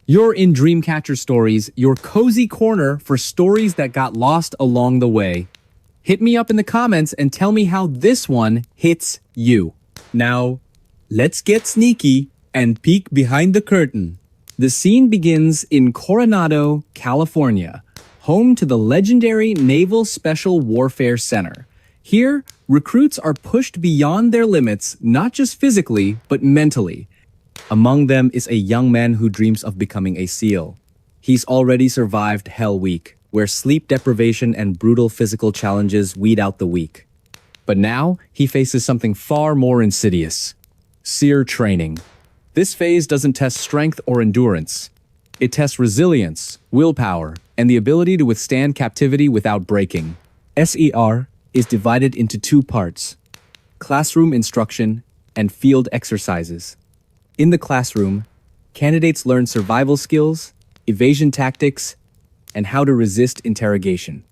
You're in Dreamcatcher Stories, your cozy corner for stories that got lost along the way. Hit me up in the comments and tell me how this one hits you. Now, let's get sneaky and peek behind the curtain. The scene begins in Coronado, California, home to the legendary Naval Special Warfare Center. Here, recruits are pushed beyond their limits, not just physically, but mentally. Among them is a young man who dreams of becoming a SEAL. He's already survived Hell Week, where sleep deprivation and brutal physical challenges weed out the weak. But now, he faces something far more insidious: SEER training. This phase doesn't test strength or endurance. It tests resilience, willpower, and the ability to withstand captivity without breaking. SER is divided into two parts: classroom instruction and field exercises. In the classroom, candidates learn survival skills, evasion tactics, and how to resist interrogation.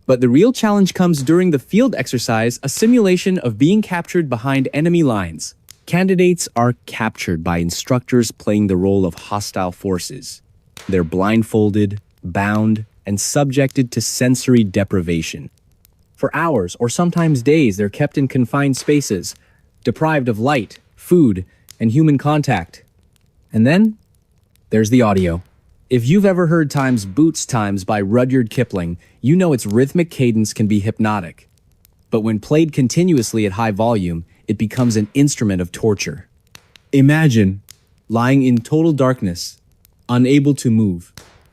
But the real challenge comes during the field exercise, a simulation of being captured behind enemy lines. Candidates are captured by instructors playing the role of hostile forces. They're blindfolded, bound, and subjected to sensory deprivation. For hours or sometimes days, they're kept in confined spaces, deprived of light, food, and human contact. And then, there's the audio. If you've ever heard Time's Boots Times by Rudyard Kipling, you know its rhythmic cadence can be hypnotic. But when played continuously at high volume, it becomes an instrument of torture. Imagine lying in total darkness, unable to move,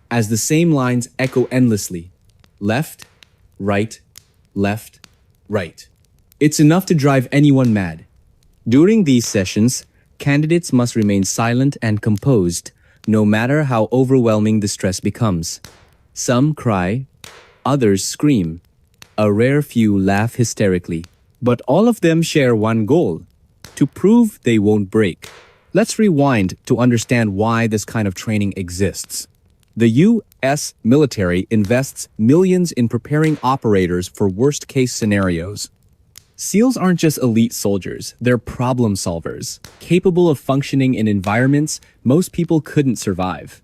as the same lines echo endlessly. Left, right, left, right. It's enough to drive anyone mad. During these sessions, candidates must remain silent and composed, no matter how overwhelming the stress becomes. Some cry, others scream. A rare few laugh hysterically. But all of them share one goal: to prove they won't break. Let's rewind to understand why this kind of training exists. The U.S. military invests millions in preparing operators for worst-case scenarios. SEALs aren't just elite soldiers, they're problem solvers, capable of functioning in environments most people couldn't survive.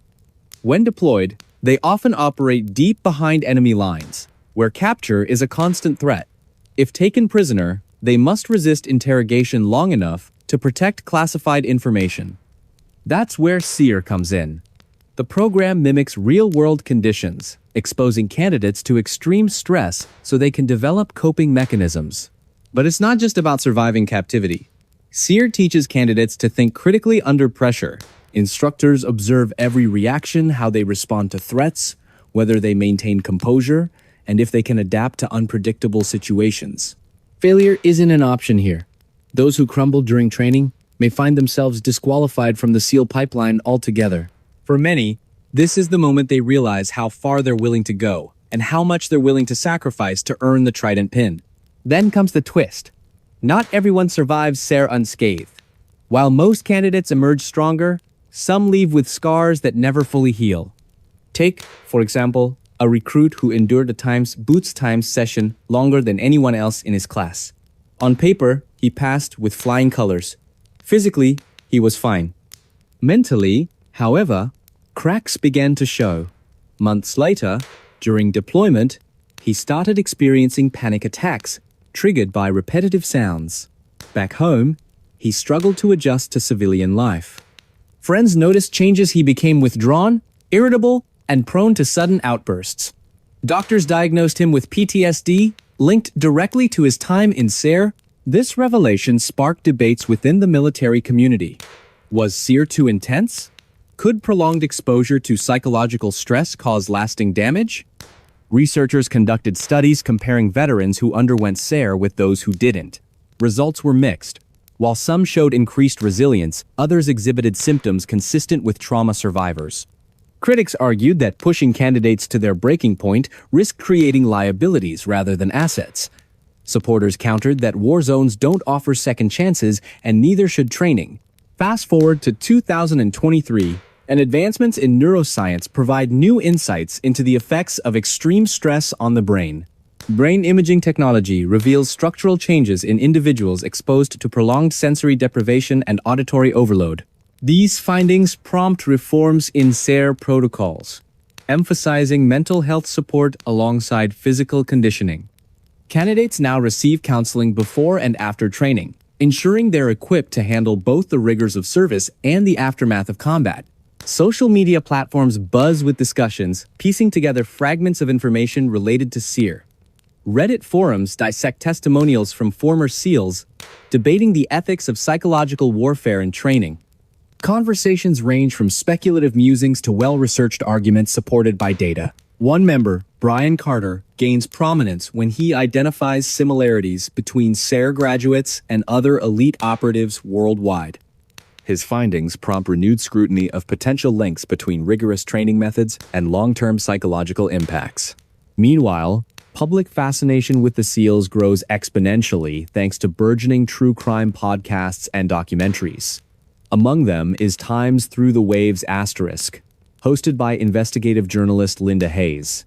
When deployed, they often operate deep behind enemy lines, where capture is a constant threat. If taken prisoner, they must resist interrogation long enough to protect classified information. That's where SEER comes in. The program mimics real-world conditions, exposing candidates to extreme stress so they can develop coping mechanisms. But it's not just about surviving captivity. SEER teaches candidates to think critically under pressure. Instructors observe every reaction, how they respond to threats, whether they maintain composure, and if they can adapt to unpredictable situations. Failure isn't an option here. Those who crumble during training may find themselves disqualified from the SEAL pipeline altogether. For many, this is the moment they realize how far they're willing to go and how much they're willing to sacrifice to earn the Trident pin. Then comes the twist. Not everyone survives SEER unscathed. While most candidates emerge stronger, some leave with scars that never fully heal. Take, for example, a recruit who endured a Time's Boots Times session longer than anyone else in his class. On paper, he passed with flying colors. Physically, he was fine. Mentally, however, cracks began to show. Months later, during deployment, he started experiencing panic attacks, triggered by repetitive sounds. Back home, he struggled to adjust to civilian life. Friends noticed changes. He became withdrawn, irritable, and prone to sudden outbursts. Doctors diagnosed him with PTSD, linked directly to his time in SARE. This revelation sparked debates within the military community. Was SARE too intense? Could prolonged exposure to psychological stress cause lasting damage? Researchers conducted studies comparing veterans who underwent SARE with those who didn't. Results were mixed. While some showed increased resilience, others exhibited symptoms consistent with trauma survivors. Critics argued that pushing candidates to their breaking point risked creating liabilities rather than assets. Supporters countered that war zones don't offer second chances and neither should training. Fast forward to 2023, and advancements in neuroscience provide new insights into the effects of extreme stress on the brain. Brain imaging technology reveals structural changes in individuals exposed to prolonged sensory deprivation and auditory overload. These findings prompt reforms in SARE protocols, emphasizing mental health support alongside physical conditioning. Candidates now receive counseling before and after training, ensuring they're equipped to handle both the rigors of service and the aftermath of combat. Social media platforms buzz with discussions, piecing together fragments of information related to SARE. Reddit forums dissect testimonials from former SEALs, debating the ethics of psychological warfare and training. Conversations range from speculative musings to well-researched arguments supported by data. One member, Brian Carter, gains prominence when he identifies similarities between SARE graduates and other elite operatives worldwide. His findings prompt renewed scrutiny of potential links between rigorous training methods and long-term psychological impacts. Meanwhile, public fascination with the SEALs grows exponentially thanks to burgeoning true crime podcasts and documentaries. Among them is Time's Through the Waves*, hosted by investigative journalist Linda Hayes.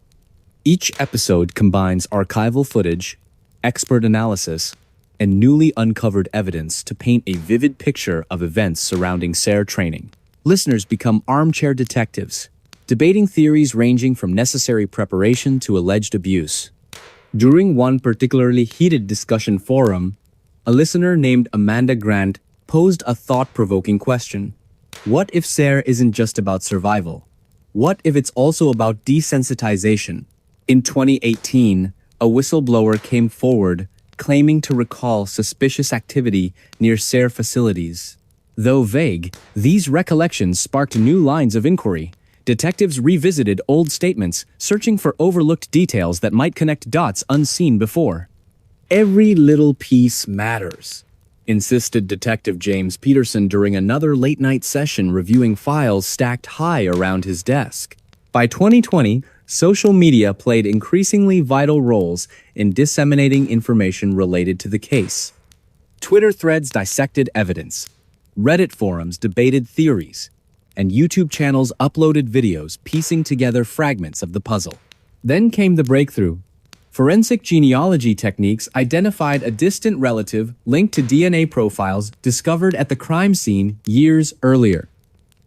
Each episode combines archival footage, expert analysis, and newly uncovered evidence to paint a vivid picture of events surrounding SARE training. Listeners become armchair detectives, debating theories ranging from necessary preparation to alleged abuse. During one particularly heated discussion forum, a listener named Amanda Grant posed a thought-provoking question. What if SARE isn't just about survival? What if it's also about desensitization? In 2018, a whistleblower came forward claiming to recall suspicious activity near SARE facilities. Though vague, these recollections sparked new lines of inquiry. Detectives revisited old statements, searching for overlooked details that might connect dots unseen before. Every little piece matters, insisted Detective James Peterson during another late-night session reviewing files stacked high around his desk. By 2020, social media played increasingly vital roles in disseminating information related to the case. Twitter threads dissected evidence, Reddit forums debated theories, and YouTube channels uploaded videos piecing together fragments of the puzzle. Then came the breakthrough. Forensic genealogy techniques identified a distant relative linked to DNA profiles discovered at the crime scene years earlier.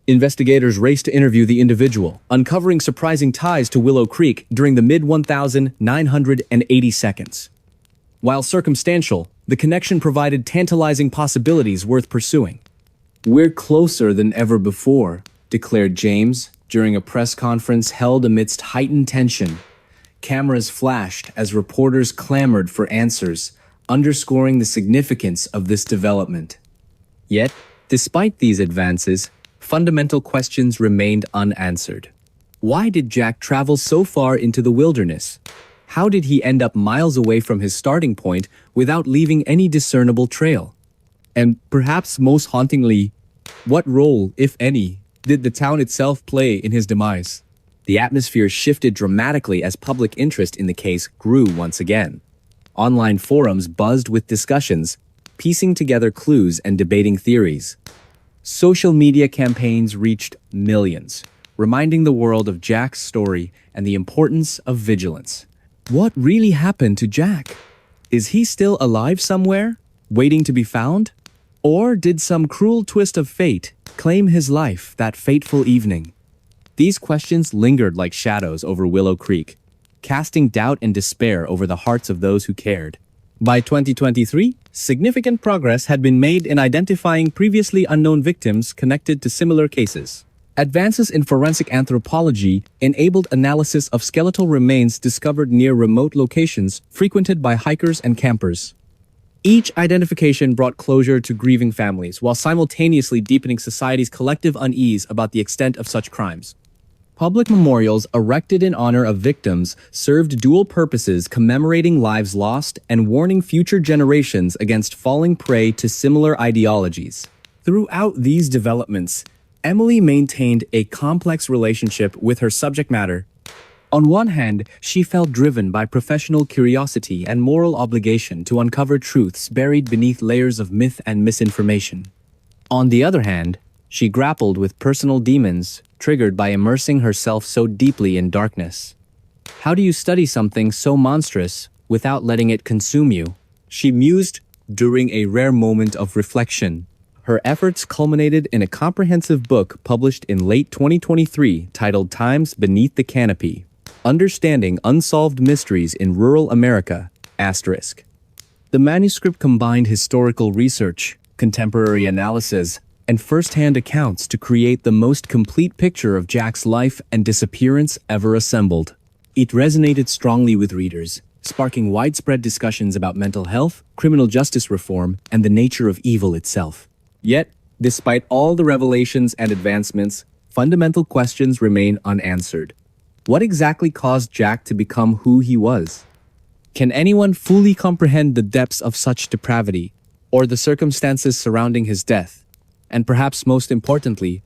Investigators raced to interview the individual, uncovering surprising ties to Willow Creek during the mid-1980 seconds. While circumstantial, the connection provided tantalizing possibilities worth pursuing. "We're closer than ever before," declared James during a press conference held amidst heightened tension. Cameras flashed as reporters clamored for answers, underscoring the significance of this development. Yet, despite these advances, fundamental questions remained unanswered. Why did Jack travel so far into the wilderness? How did he end up miles away from his starting point without leaving any discernible trail? And perhaps most hauntingly, what role, if any, did the town itself play in his demise? The atmosphere shifted dramatically as public interest in the case grew once again. Online forums buzzed with discussions, piecing together clues and debating theories. Social media campaigns reached millions, reminding the world of Jack's story and the importance of vigilance. What really happened to Jack? Is he still alive somewhere, waiting to be found? Or did some cruel twist of fate claim his life that fateful evening? These questions lingered like shadows over Willow Creek, casting doubt and despair over the hearts of those who cared. By 2023, significant progress had been made in identifying previously unknown victims connected to similar cases. Advances in forensic anthropology enabled analysis of skeletal remains discovered near remote locations frequented by hikers and campers. Each identification brought closure to grieving families, while simultaneously deepening society's collective unease about the extent of such crimes. Public memorials erected in honor of victims served dual purposes, commemorating lives lost and warning future generations against falling prey to similar ideologies. Throughout these developments, Emily maintained a complex relationship with her subject matter. On one hand, she felt driven by professional curiosity and moral obligation to uncover truths buried beneath layers of myth and misinformation. On the other hand, she grappled with personal demons triggered by immersing herself so deeply in darkness. How do you study something so monstrous without letting it consume you? She mused during a rare moment of reflection. Her efforts culminated in a comprehensive book published in late 2023 titled Times Beneath the Canopy: Understanding Unsolved Mysteries in Rural America, **. The manuscript combined historical research, contemporary analysis, and first-hand accounts to create the most complete picture of Jack's life and disappearance ever assembled. It resonated strongly with readers, sparking widespread discussions about mental health, criminal justice reform, and the nature of evil itself. Yet, despite all the revelations and advancements, fundamental questions remain unanswered. What exactly caused Jack to become who he was? Can anyone fully comprehend the depths of such depravity, or the circumstances surrounding his death? And perhaps most importantly,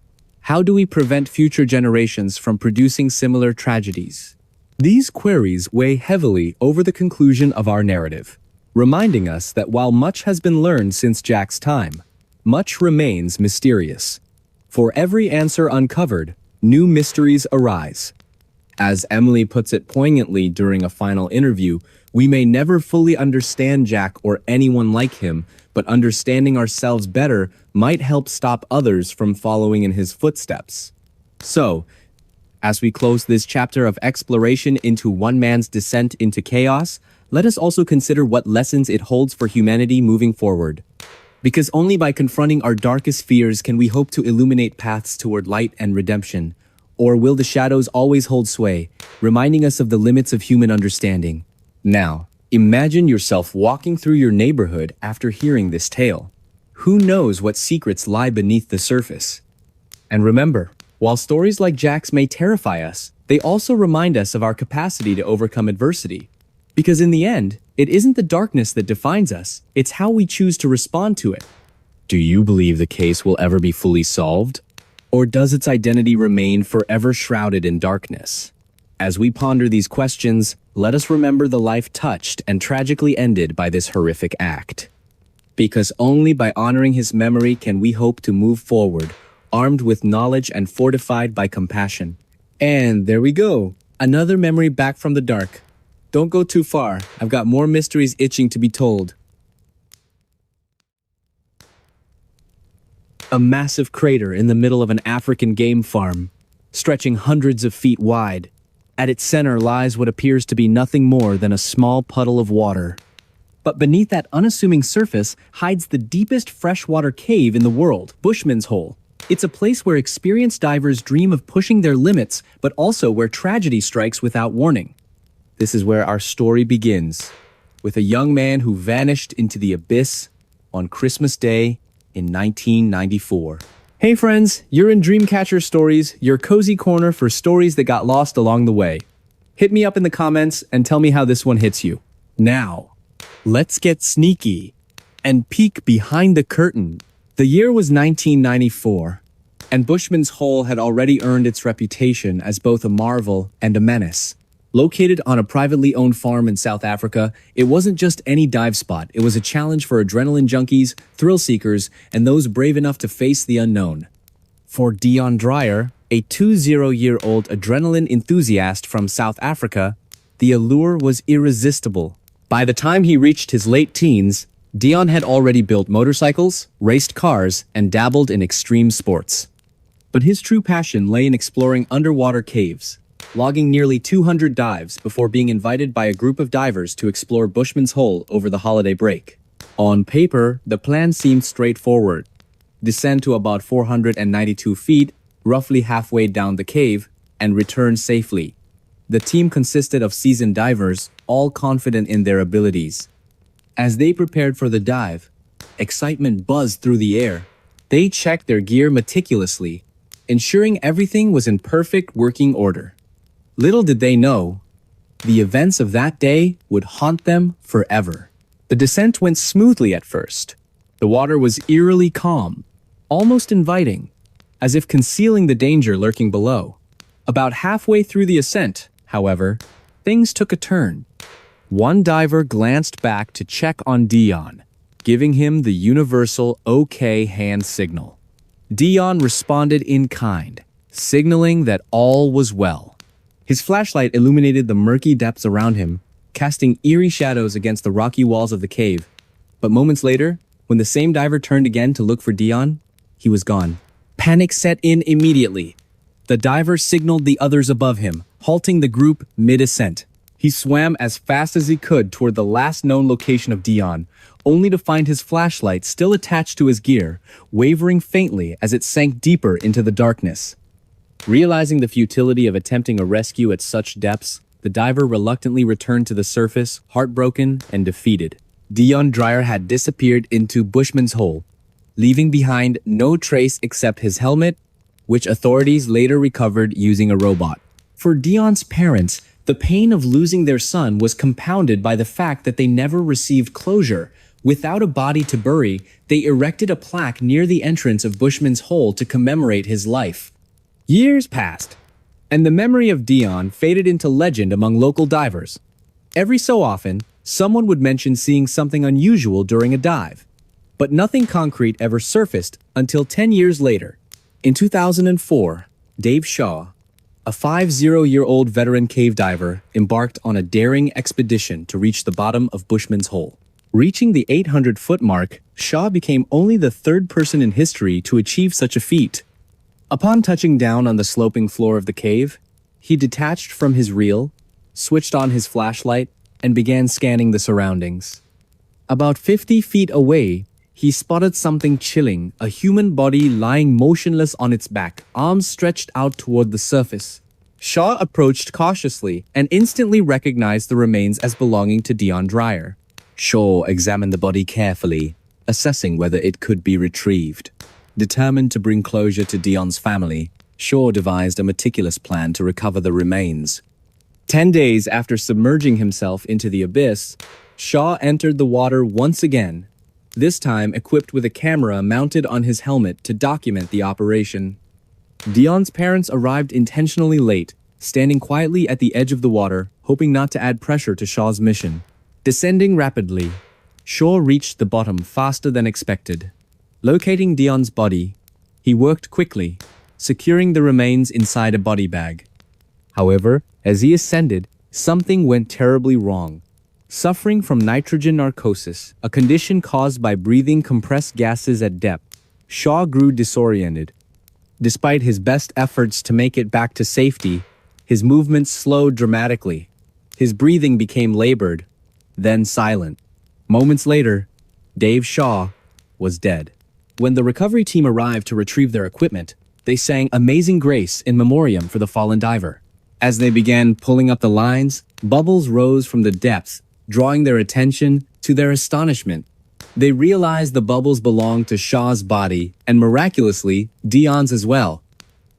how do we prevent future generations from producing similar tragedies? These queries weigh heavily over the conclusion of our narrative, reminding us that while much has been learned since Jack's time, much remains mysterious. For every answer uncovered, new mysteries arise. As Emily puts it poignantly during a final interview, we may never fully understand Jack or anyone like him, but understanding ourselves better might help stop others from following in his footsteps. So, as we close this chapter of exploration into one man's descent into chaos, let us also consider what lessons it holds for humanity moving forward. Because only by confronting our darkest fears can we hope to illuminate paths toward light and redemption. Or will the shadows always hold sway, reminding us of the limits of human understanding? Now, imagine yourself walking through your neighborhood after hearing this tale. Who knows what secrets lie beneath the surface? And remember, while stories like Jack's may terrify us, they also remind us of our capacity to overcome adversity. Because in the end, it isn't the darkness that defines us, it's how we choose to respond to it. Do you believe the case will ever be fully solved? Or does its identity remain forever shrouded in darkness? As we ponder these questions, let us remember the life touched and tragically ended by this horrific act. Because only by honoring his memory can we hope to move forward, armed with knowledge and fortified by compassion. And there we go, another memory back from the dark. Don't go too far, I've got more mysteries itching to be told. A massive crater in the middle of an African game farm, stretching hundreds of feet wide. At its center lies what appears to be nothing more than a small puddle of water. But beneath that unassuming surface hides the deepest freshwater cave in the world, Bushman's Hole. It's a place where experienced divers dream of pushing their limits, but also where tragedy strikes without warning. This is where our story begins, with a young man who vanished into the abyss on Christmas Day in 1994. Hey friends, you're in Dreamcatcher Stories, your cozy corner for stories that got lost along the way. Hit me up in the comments and tell me how this one hits you. Now, let's get sneaky and peek behind the curtain. The year was 1994, and Bushman's Hole had already earned its reputation as both a marvel and a menace. Located on a privately owned farm in South Africa, it wasn't just any dive spot. It was a challenge for adrenaline junkies, thrill seekers, and those brave enough to face the unknown. For Dion Dreyer, a 20-year-old adrenaline enthusiast from South Africa, the allure was irresistible. By the time he reached his late teens, Dion had already built motorcycles, raced cars, and dabbled in extreme sports. But his true passion lay in exploring underwater caves, logging nearly 200 dives before being invited by a group of divers to explore Bushman's Hole over the holiday break. On paper, the plan seemed straightforward. Descend to about 492 feet, roughly halfway down the cave, and returned safely. The team consisted of seasoned divers, all confident in their abilities. As they prepared for the dive, excitement buzzed through the air. They checked their gear meticulously, ensuring everything was in perfect working order. Little did they know, the events of that day would haunt them forever. The descent went smoothly at first. The water was eerily calm, almost inviting, as if concealing the danger lurking below. About halfway through the ascent, however, things took a turn. One diver glanced back to check on Dion, giving him the universal OK hand signal. Dion responded in kind, signaling that all was well. His flashlight illuminated the murky depths around him, casting eerie shadows against the rocky walls of the cave. But moments later, when the same diver turned again to look for Dion, he was gone. Panic set in immediately. The diver signaled the others above him, halting the group mid-ascent. He swam as fast as he could toward the last known location of Dion, only to find his flashlight still attached to his gear, wavering faintly as it sank deeper into the darkness. Realizing the futility of attempting a rescue at such depths, the diver reluctantly returned to the surface, heartbroken and defeated. Dion Dreyer had disappeared into Bushman's Hole, leaving behind no trace except his helmet, which authorities later recovered using a robot. For Dion's parents, the pain of losing their son was compounded by the fact that they never received closure. Without a body to bury, they erected a plaque near the entrance of Bushman's Hole to commemorate his life. Years passed, and the memory of Dion faded into legend among local divers. Every so often, someone would mention seeing something unusual during a dive, but nothing concrete ever surfaced until 10 years later. In 2004, Dave Shaw, a 50-year-old veteran cave diver, embarked on a daring expedition to reach the bottom of Bushman's Hole. Reaching the 800-foot mark, Shaw became only the third person in history to achieve such a feat. Upon touching down on the sloping floor of the cave, he detached from his reel, switched on his flashlight, and began scanning the surroundings. About 50 feet away, he spotted something chilling, a human body lying motionless on its back, arms stretched out toward the surface. Shaw approached cautiously and instantly recognized the remains as belonging to Dion Dreyer. Shaw examined the body carefully, assessing whether it could be retrieved. Determined to bring closure to Dion's family, Shaw devised a meticulous plan to recover the remains. 10 days after submerging himself into the abyss, Shaw entered the water once again, this time equipped with a camera mounted on his helmet to document the operation. Dion's parents arrived intentionally late, standing quietly at the edge of the water, hoping not to add pressure to Shaw's mission. Descending rapidly, Shaw reached the bottom faster than expected. Locating Dion's body, he worked quickly, securing the remains inside a body bag. However, as he ascended, something went terribly wrong. Suffering from nitrogen narcosis, a condition caused by breathing compressed gases at depth, Shaw grew disoriented. Despite his best efforts to make it back to safety, his movements slowed dramatically. His breathing became labored, then silent. Moments later, Dave Shaw was dead. When the recovery team arrived to retrieve their equipment, they sang Amazing Grace in memoriam for the fallen diver. As they began pulling up the lines, bubbles rose from the depths, drawing their attention. To their astonishment, they realized the bubbles belonged to Shaw's body and miraculously, Dion's as well.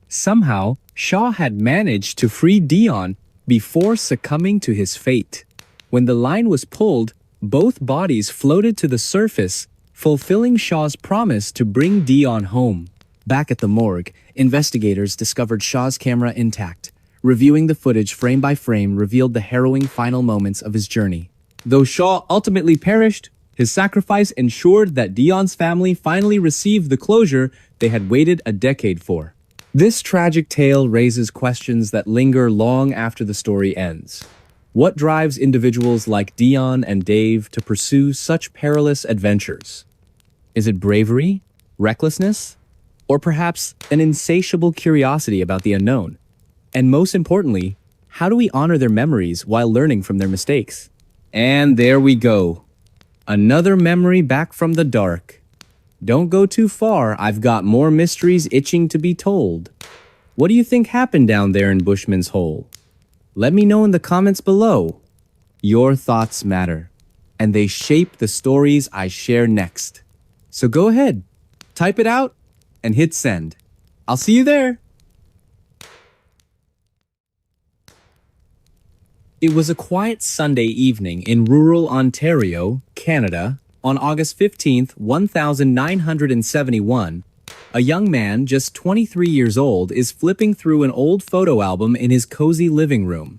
Somehow, Shaw had managed to free Dion before succumbing to his fate. When the line was pulled, both bodies floated to the surface, fulfilling Shaw's promise to bring Dion home. Back at the morgue, investigators discovered Shaw's camera intact. Reviewing the footage frame by frame revealed the harrowing final moments of his journey. Though Shaw ultimately perished, his sacrifice ensured that Dion's family finally received the closure they had waited a decade for. This tragic tale raises questions that linger long after the story ends. What drives individuals like Dion and Dave to pursue such perilous adventures? Is it bravery, recklessness, or perhaps an insatiable curiosity about the unknown? And most importantly, how do we honor their memories while learning from their mistakes? And there we go. Another memory back from the dark. Don't go too far, I've got more mysteries itching to be told. What do you think happened down there in Bushman's Hole? Let me know in the comments below. Your thoughts matter, and they shape the stories I share next. So go ahead, type it out, and hit send. I'll see you there. It was a quiet Sunday evening in rural Ontario, Canada, on August 15th, 1971. A young man, just 23 years old, is flipping through an old photo album in his cozy living room.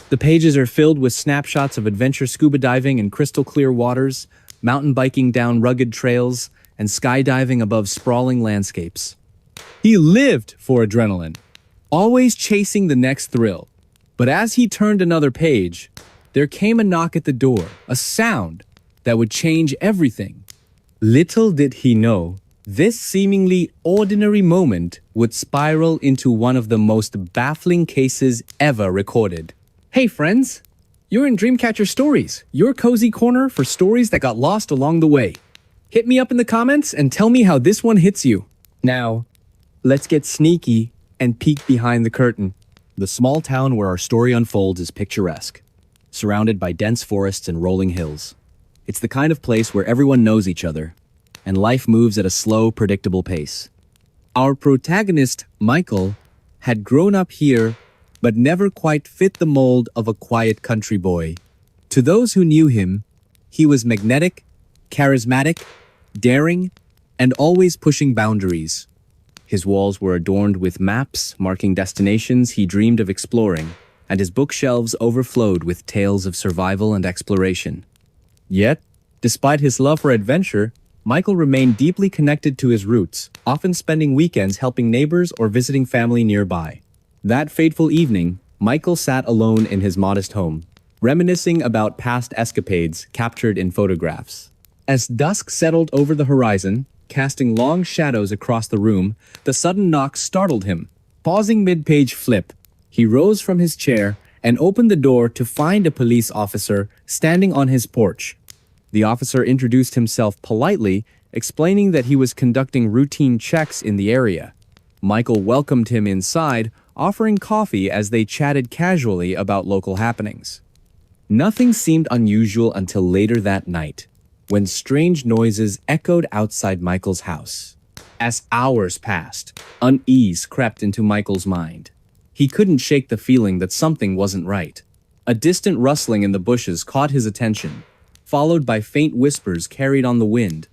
The pages are filled with snapshots of adventure scuba diving in crystal clear waters, mountain biking down rugged trails, and skydiving above sprawling landscapes. He lived for adrenaline, always chasing the next thrill. But as he turned another page, there came a knock at the door, a sound that would change everything. Little did he know, this seemingly ordinary moment would spiral into one of the most baffling cases ever recorded. Hey friends, you're in Dreamcatcher Stories, your cozy corner for stories that got lost along the way. Hit me up in the comments and tell me how this one hits you. Now, let's get sneaky and peek behind the curtain. The small town where our story unfolds is picturesque, surrounded by dense forests and rolling hills. It's the kind of place where everyone knows each other, and life moves at a slow, predictable pace. Our protagonist, Michael, had grown up here, but never quite fit the mold of a quiet country boy. To those who knew him, he was magnetic, charismatic, daring, and always pushing boundaries. His walls were adorned with maps marking destinations he dreamed of exploring, and his bookshelves overflowed with tales of survival and exploration. Yet, despite his love for adventure, Michael remained deeply connected to his roots, often spending weekends helping neighbors or visiting family nearby. That fateful evening, Michael sat alone in his modest home, reminiscing about past escapades captured in photographs. As dusk settled over the horizon, casting long shadows across the room, the sudden knock startled him. Pausing mid-page flip, he rose from his chair and opened the door to find a police officer standing on his porch. The officer introduced himself politely, explaining that he was conducting routine checks in the area. Michael welcomed him inside, offering coffee as they chatted casually about local happenings. Nothing seemed unusual until later that night, when strange noises echoed outside Michael's house. As hours passed, unease crept into Michael's mind. He couldn't shake the feeling that something wasn't right. A distant rustling in the bushes caught his attention, followed by faint whispers carried on the wind.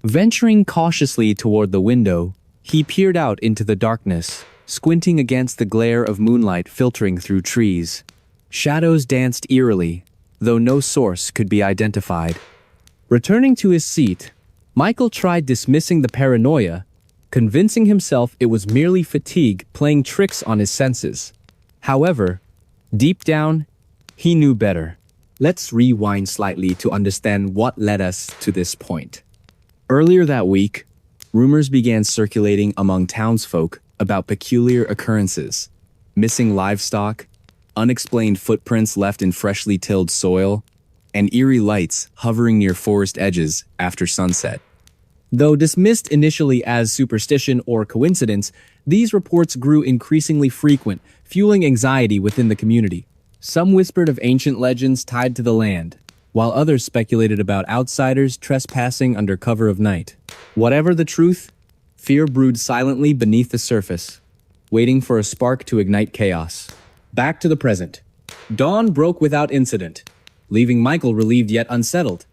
Venturing cautiously toward the window, he peered out into the darkness, squinting against the glare of moonlight filtering through trees. Shadows danced eerily, though no source could be identified. Returning to his seat, Michael tried dismissing the paranoia, convincing himself it was merely fatigue playing tricks on his senses. However, deep down, he knew better. Let's rewind slightly to understand what led us to this point. Earlier that week, rumors began circulating among townsfolk about peculiar occurrences: missing livestock, unexplained footprints left in freshly tilled soil, and eerie lights hovering near forest edges after sunset. Though dismissed initially as superstition or coincidence, these reports grew increasingly frequent, fueling anxiety within the community. Some whispered of ancient legends tied to the land, while others speculated about outsiders trespassing under cover of night. Whatever the truth, fear brewed silently beneath the surface, waiting for a spark to ignite chaos. Back to the present. Dawn broke without incident, leaving Michael relieved yet unsettled.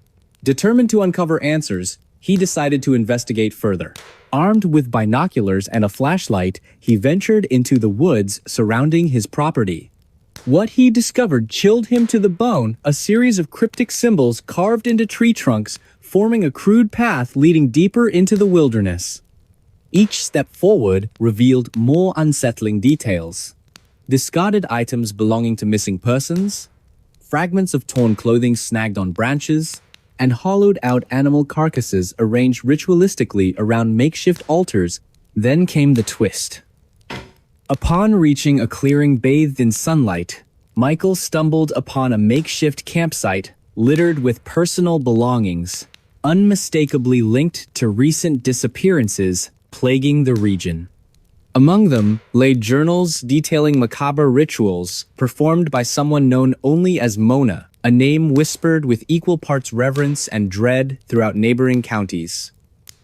Determined to uncover answers, he decided to investigate further. Armed with binoculars and a flashlight, he ventured into the woods surrounding his property. What he discovered chilled him to the bone: a series of cryptic symbols carved into tree trunks, forming a crude path leading deeper into the wilderness. Each step forward revealed more unsettling details. Discarded items belonging to missing persons, fragments of torn clothing snagged on branches, and hollowed-out animal carcasses arranged ritualistically around makeshift altars. Then came the twist. Upon reaching a clearing bathed in sunlight, Michael stumbled upon a makeshift campsite littered with personal belongings, unmistakably linked to recent disappearances plaguing the region. Among them lay journals detailing macabre rituals performed by someone known only as Mona, a name whispered with equal parts reverence and dread throughout neighboring counties.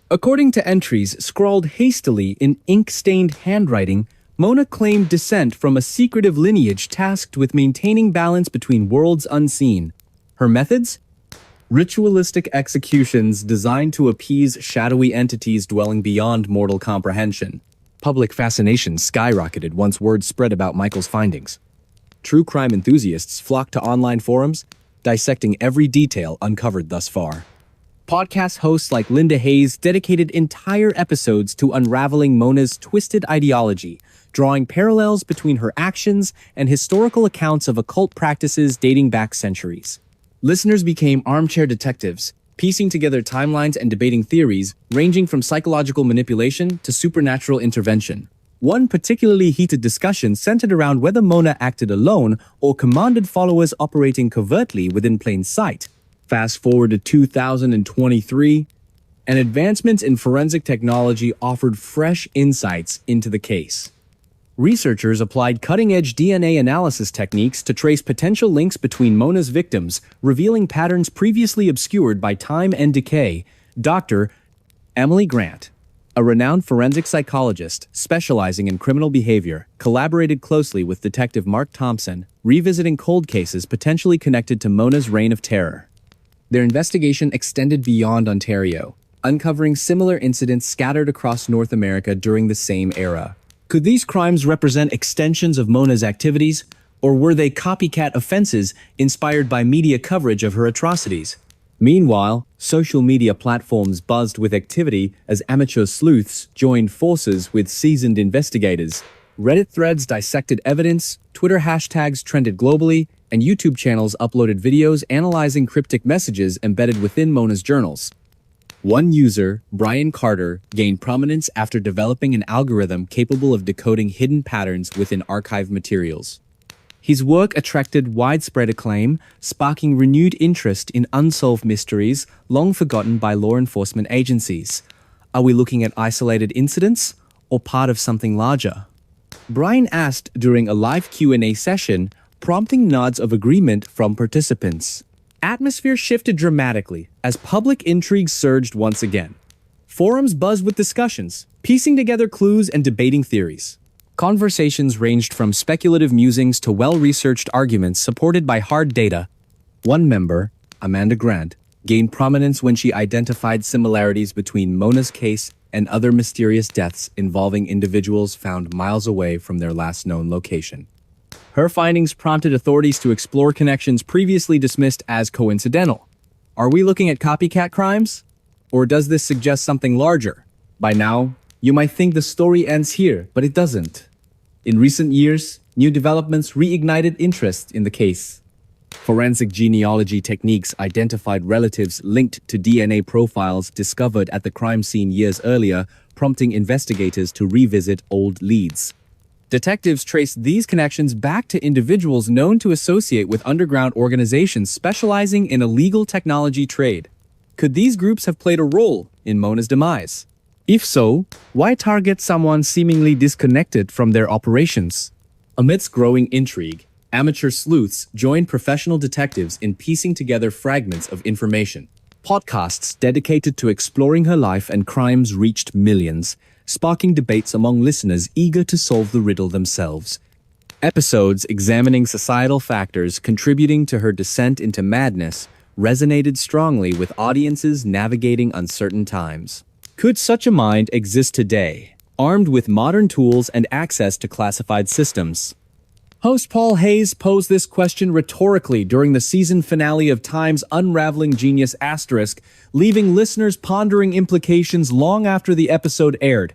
According to entries scrawled hastily in ink-stained handwriting, Mona claimed descent from a secretive lineage tasked with maintaining balance between worlds unseen. Her methods? Ritualistic executions designed to appease shadowy entities dwelling beyond mortal comprehension. Public fascination skyrocketed once word spread about Michael's findings. True crime enthusiasts flocked to online forums, dissecting every detail uncovered thus far. Podcast hosts like Linda Hayes dedicated entire episodes to unraveling Mona's twisted ideology, drawing parallels between her actions and historical accounts of occult practices dating back centuries. Listeners became armchair detectives, piecing together timelines and debating theories ranging from psychological manipulation to supernatural intervention. One particularly heated discussion centered around whether Mona acted alone or commanded followers operating covertly within plain sight. Fast forward to 2023, and advancements in forensic technology offered fresh insights into the case. Researchers applied cutting-edge DNA analysis techniques to trace potential links between Mona's victims, revealing patterns previously obscured by time and decay. Dr. Emily Grant, a renowned forensic psychologist specializing in criminal behavior, collaborated closely with Detective Mark Thompson, revisiting cold cases potentially connected to Mona's reign of terror. Their investigation extended beyond Ontario, uncovering similar incidents scattered across North America during the same era. Could these crimes represent extensions of Mona's activities, or were they copycat offenses inspired by media coverage of her atrocities? Meanwhile, social media platforms buzzed with activity as amateur sleuths joined forces with seasoned investigators. Reddit threads dissected evidence, Twitter hashtags trended globally, and YouTube channels uploaded videos analyzing cryptic messages embedded within Mona's journals. One user, Brian Carter, gained prominence after developing an algorithm capable of decoding hidden patterns within archived materials. His work attracted widespread acclaim, sparking renewed interest in unsolved mysteries long forgotten by law enforcement agencies. Are we looking at isolated incidents or part of something larger? Brian asked during a live Q&A session, prompting nods of agreement from participants. Atmosphere shifted dramatically as public intrigue surged once again. Forums buzzed with discussions, piecing together clues and debating theories. Conversations ranged from speculative musings to well-researched arguments supported by hard data. One member, Amanda Grant, gained prominence when she identified similarities between Mona's case and other mysterious deaths involving individuals found miles away from their last known location. Her findings prompted authorities to explore connections previously dismissed as coincidental. Are we looking at copycat crimes? Or does this suggest something larger? By now, you might think the story ends here, but it doesn't. In recent years, new developments reignited interest in the case. Forensic genealogy techniques identified relatives linked to DNA profiles discovered at the crime scene years earlier, prompting investigators to revisit old leads. Detectives traced these connections back to individuals known to associate with underground organizations specializing in illegal technology trade. Could these groups have played a role in Mona's demise? If so, why target someone seemingly disconnected from their operations? Amidst growing intrigue, amateur sleuths joined professional detectives in piecing together fragments of information. Podcasts dedicated to exploring her life and crimes reached millions, sparking debates among listeners eager to solve the riddle themselves. Episodes examining societal factors contributing to her descent into madness resonated strongly with audiences navigating uncertain times. Could such a mind exist today, armed with modern tools and access to classified systems? Host Paul Hayes posed this question rhetorically during the season finale of Time's Unraveling Genius *, leaving listeners pondering implications long after the episode aired.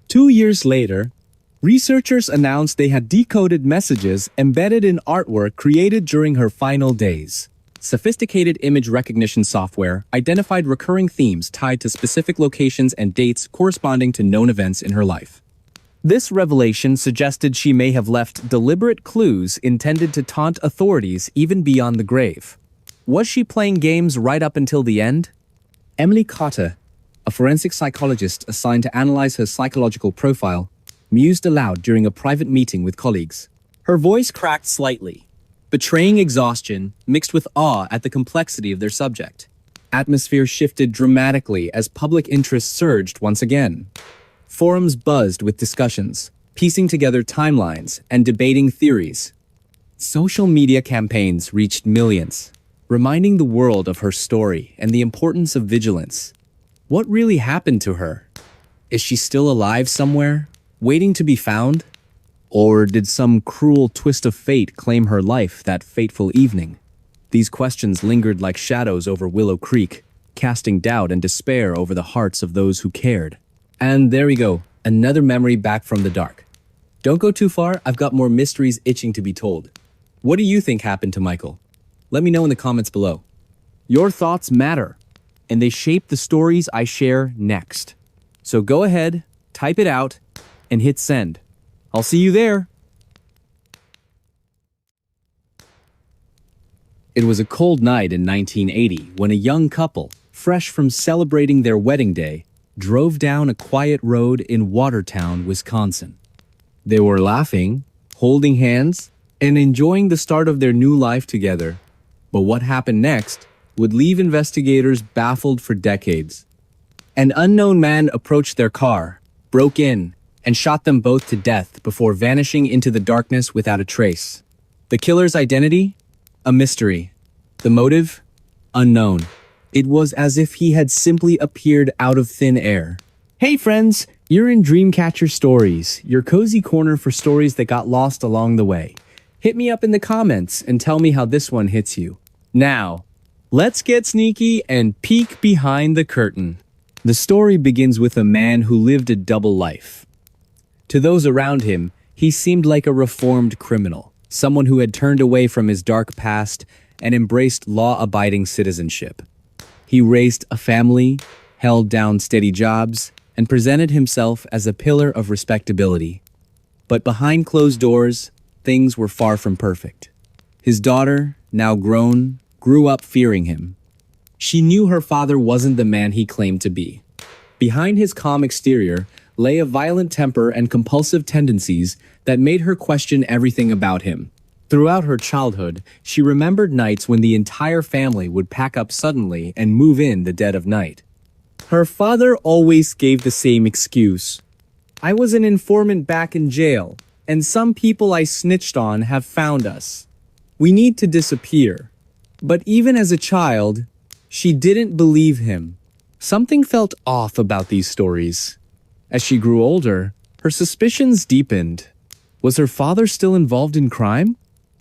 2 years later, researchers announced they had decoded messages embedded in artwork created during her final days. Sophisticated image recognition software identified recurring themes tied to specific locations and dates corresponding to known events in her life. This revelation suggested she may have left deliberate clues intended to taunt authorities even beyond the grave. Was she playing games right up until the end? Emily Carter, a forensic psychologist assigned to analyze her psychological profile, mused aloud during a private meeting with colleagues. Her voice cracked slightly, betraying exhaustion mixed with awe at the complexity of their subject. Atmosphere shifted dramatically as public interest surged once again. Forums buzzed with discussions, piecing together timelines and debating theories. Social media campaigns reached millions, reminding the world of her story and the importance of vigilance. What really happened to her? Is she still alive somewhere, waiting to be found? Or did some cruel twist of fate claim her life that fateful evening? These questions lingered like shadows over Willow Creek, casting doubt and despair over the hearts of those who cared. And there we go, another memory back from the dark. Don't go too far, I've got more mysteries itching to be told. What do you think happened to Michael? Let me know in the comments below. Your thoughts matter, and they shape the stories I share next. So go ahead, type it out, and hit send. I'll see you there. It was a cold night in 1980 when a young couple, fresh from celebrating their wedding day, drove down a quiet road in Watertown, Wisconsin. They were laughing, holding hands, and enjoying the start of their new life together. But what happened next would leave investigators baffled for decades. An unknown man approached their car, broke in, and shot them both to death before vanishing into the darkness without a trace. The killer's identity? A mystery. The motive? Unknown. It was as if he had simply appeared out of thin air. Hey friends, you're in Dreamcatcher Stories, your cozy corner for stories that got lost along the way. Hit me up in the comments and tell me how this one hits you. Now, let's get sneaky and peek behind the curtain. The story begins with a man who lived a double life. To those around him, he seemed like a reformed criminal, someone who had turned away from his dark past and embraced law-abiding citizenship. He raised a family, held down steady jobs, and presented himself as a pillar of respectability. But behind closed doors, things were far from perfect. His daughter, now grown, grew up fearing him. She knew her father wasn't the man he claimed to be. Behind his calm exterior lay a violent temper and compulsive tendencies that made her question everything about him. Throughout her childhood, she remembered nights when the entire family would pack up suddenly and move in the dead of night. Her father always gave the same excuse. I was an informant back in jail, and some people I snitched on have found us. We need to disappear. But even as a child, she didn't believe him. Something felt off about these stories. As she grew older, her suspicions deepened. Was her father still involved in crime?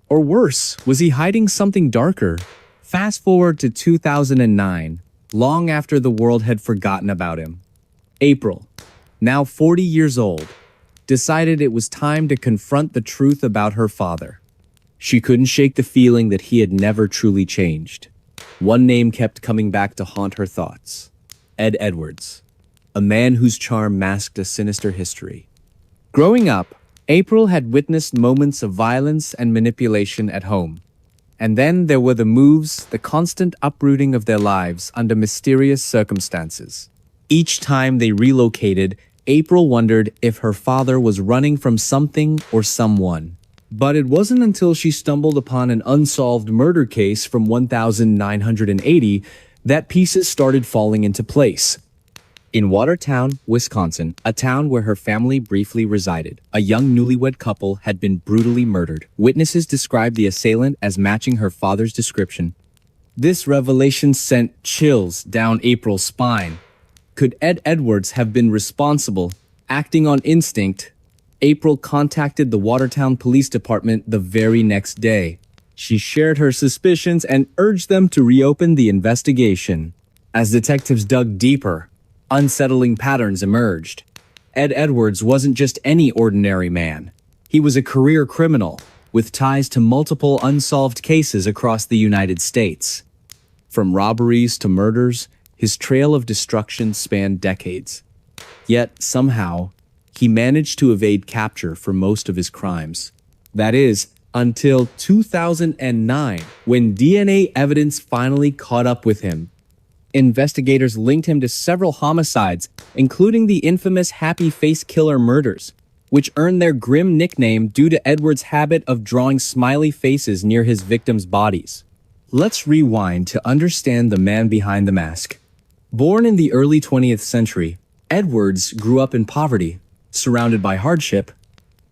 Or worse, was he hiding something darker? Fast forward to 2009, long after the world had forgotten about him. April, now 40 years old, decided it was time to confront the truth about her father. She couldn't shake the feeling that he had never truly changed. One name kept coming back to haunt her thoughts. Ed Edwards, a man whose charm masked a sinister history. Growing up, April had witnessed moments of violence and manipulation at home. And then there were the moves, the constant uprooting of their lives under mysterious circumstances. Each time they relocated, April wondered if her father was running from something or someone. But it wasn't until she stumbled upon an unsolved murder case from 1980 that pieces started falling into place. In Watertown, Wisconsin, a town where her family briefly resided, a young newlywed couple had been brutally murdered. Witnesses described the assailant as matching her father's description. This revelation sent chills down April's spine. Could Ed Edwards have been responsible? Acting on instinct, April contacted the Watertown Police Department the very next day. She shared her suspicions and urged them to reopen the investigation. As detectives dug deeper, unsettling patterns emerged. Ed Edwards wasn't just any ordinary man. He was a career criminal with ties to multiple unsolved cases across the United States. From robberies to murders, his trail of destruction spanned decades. Yet, somehow, he managed to evade capture for most of his crimes. That is, until 2009, when DNA evidence finally caught up with him. Investigators linked him to several homicides, including the infamous Happy Face Killer murders. which earned their grim nickname due to Edward's habit of drawing smiley faces near his victims' bodies. Let's rewind to understand the man behind the mask. Born in the early 20th century, Edwards grew up in poverty, surrounded by hardship.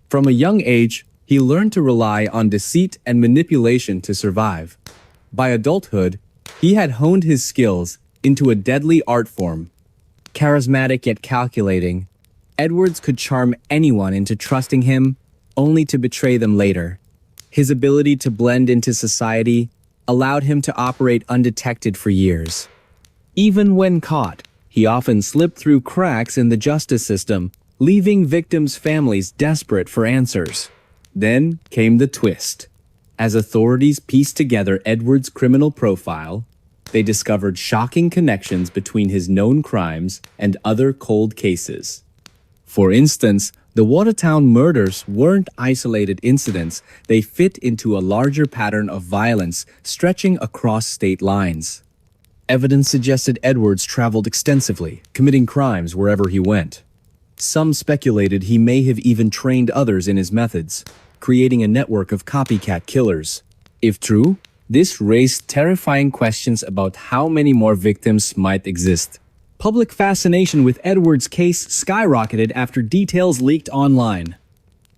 From a young age, he learned to rely on deceit and manipulation to survive. By adulthood, he had honed his skills into a deadly art form. Charismatic yet calculating, Edwards could charm anyone into trusting him, only to betray them later. His ability to blend into society allowed him to operate undetected for years. Even when caught, he often slipped through cracks in the justice system, leaving victims' families desperate for answers. Then came the twist. As authorities pieced together Edwards' criminal profile, they discovered shocking connections between his known crimes and other cold cases. For instance, the Watertown murders weren't isolated incidents, they fit into a larger pattern of violence stretching across state lines. Evidence suggested Edwards traveled extensively, committing crimes wherever he went. Some speculated he may have even trained others in his methods, creating a network of copycat killers. If true, this raised terrifying questions about how many more victims might exist. Public fascination with Edwards' case skyrocketed after details leaked online.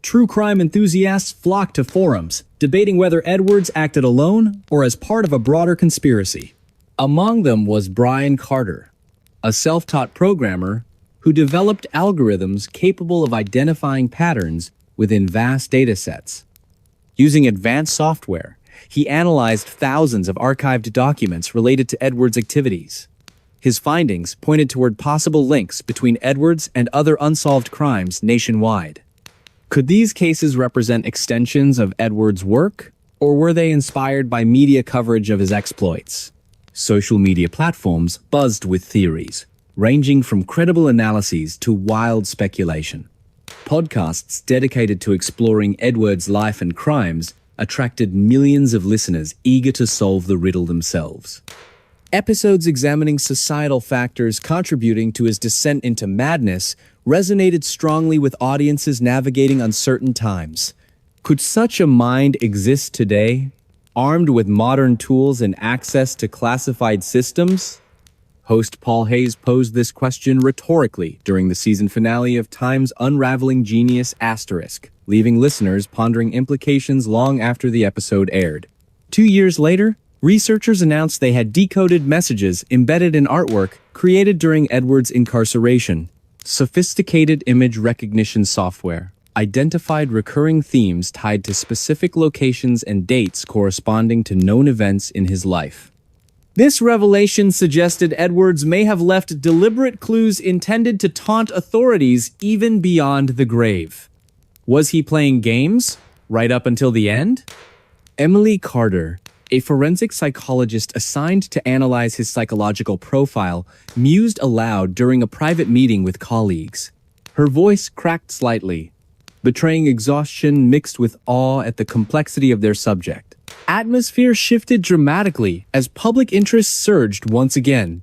True crime enthusiasts flocked to forums, debating whether Edwards acted alone or as part of a broader conspiracy. Among them was Brian Carter, a self-taught programmer who developed algorithms capable of identifying patterns within vast datasets. Using advanced software, he analyzed thousands of archived documents related to Edwards' activities. His findings pointed toward possible links between Edwards and other unsolved crimes nationwide. Could these cases represent extensions of Edwards' work, or were they inspired by media coverage of his exploits? Social media platforms buzzed with theories, ranging from credible analyses to wild speculation. Podcasts dedicated to exploring Edwards' life and crimes attracted millions of listeners eager to solve the riddle themselves. Episodes examining societal factors contributing to his descent into madness resonated strongly with audiences navigating uncertain times. Could such a mind exist today, armed with modern tools and access to classified systems? Host Paul Hayes posed this question rhetorically during the season finale of Time's Unraveling Genius*, leaving listeners pondering implications long after the episode aired. 2 years later, researchers announced they had decoded messages embedded in artwork created during Edwards' incarceration. Sophisticated image recognition software identified recurring themes tied to specific locations and dates corresponding to known events in his life. This revelation suggested Edwards may have left deliberate clues intended to taunt authorities even beyond the grave. Was he playing games right up until the end? Emily Carter, a forensic psychologist assigned to analyze his psychological profile, mused aloud during a private meeting with colleagues. Her voice cracked slightly, betraying exhaustion mixed with awe at the complexity of their subject. Atmosphere shifted dramatically as public interest surged once again.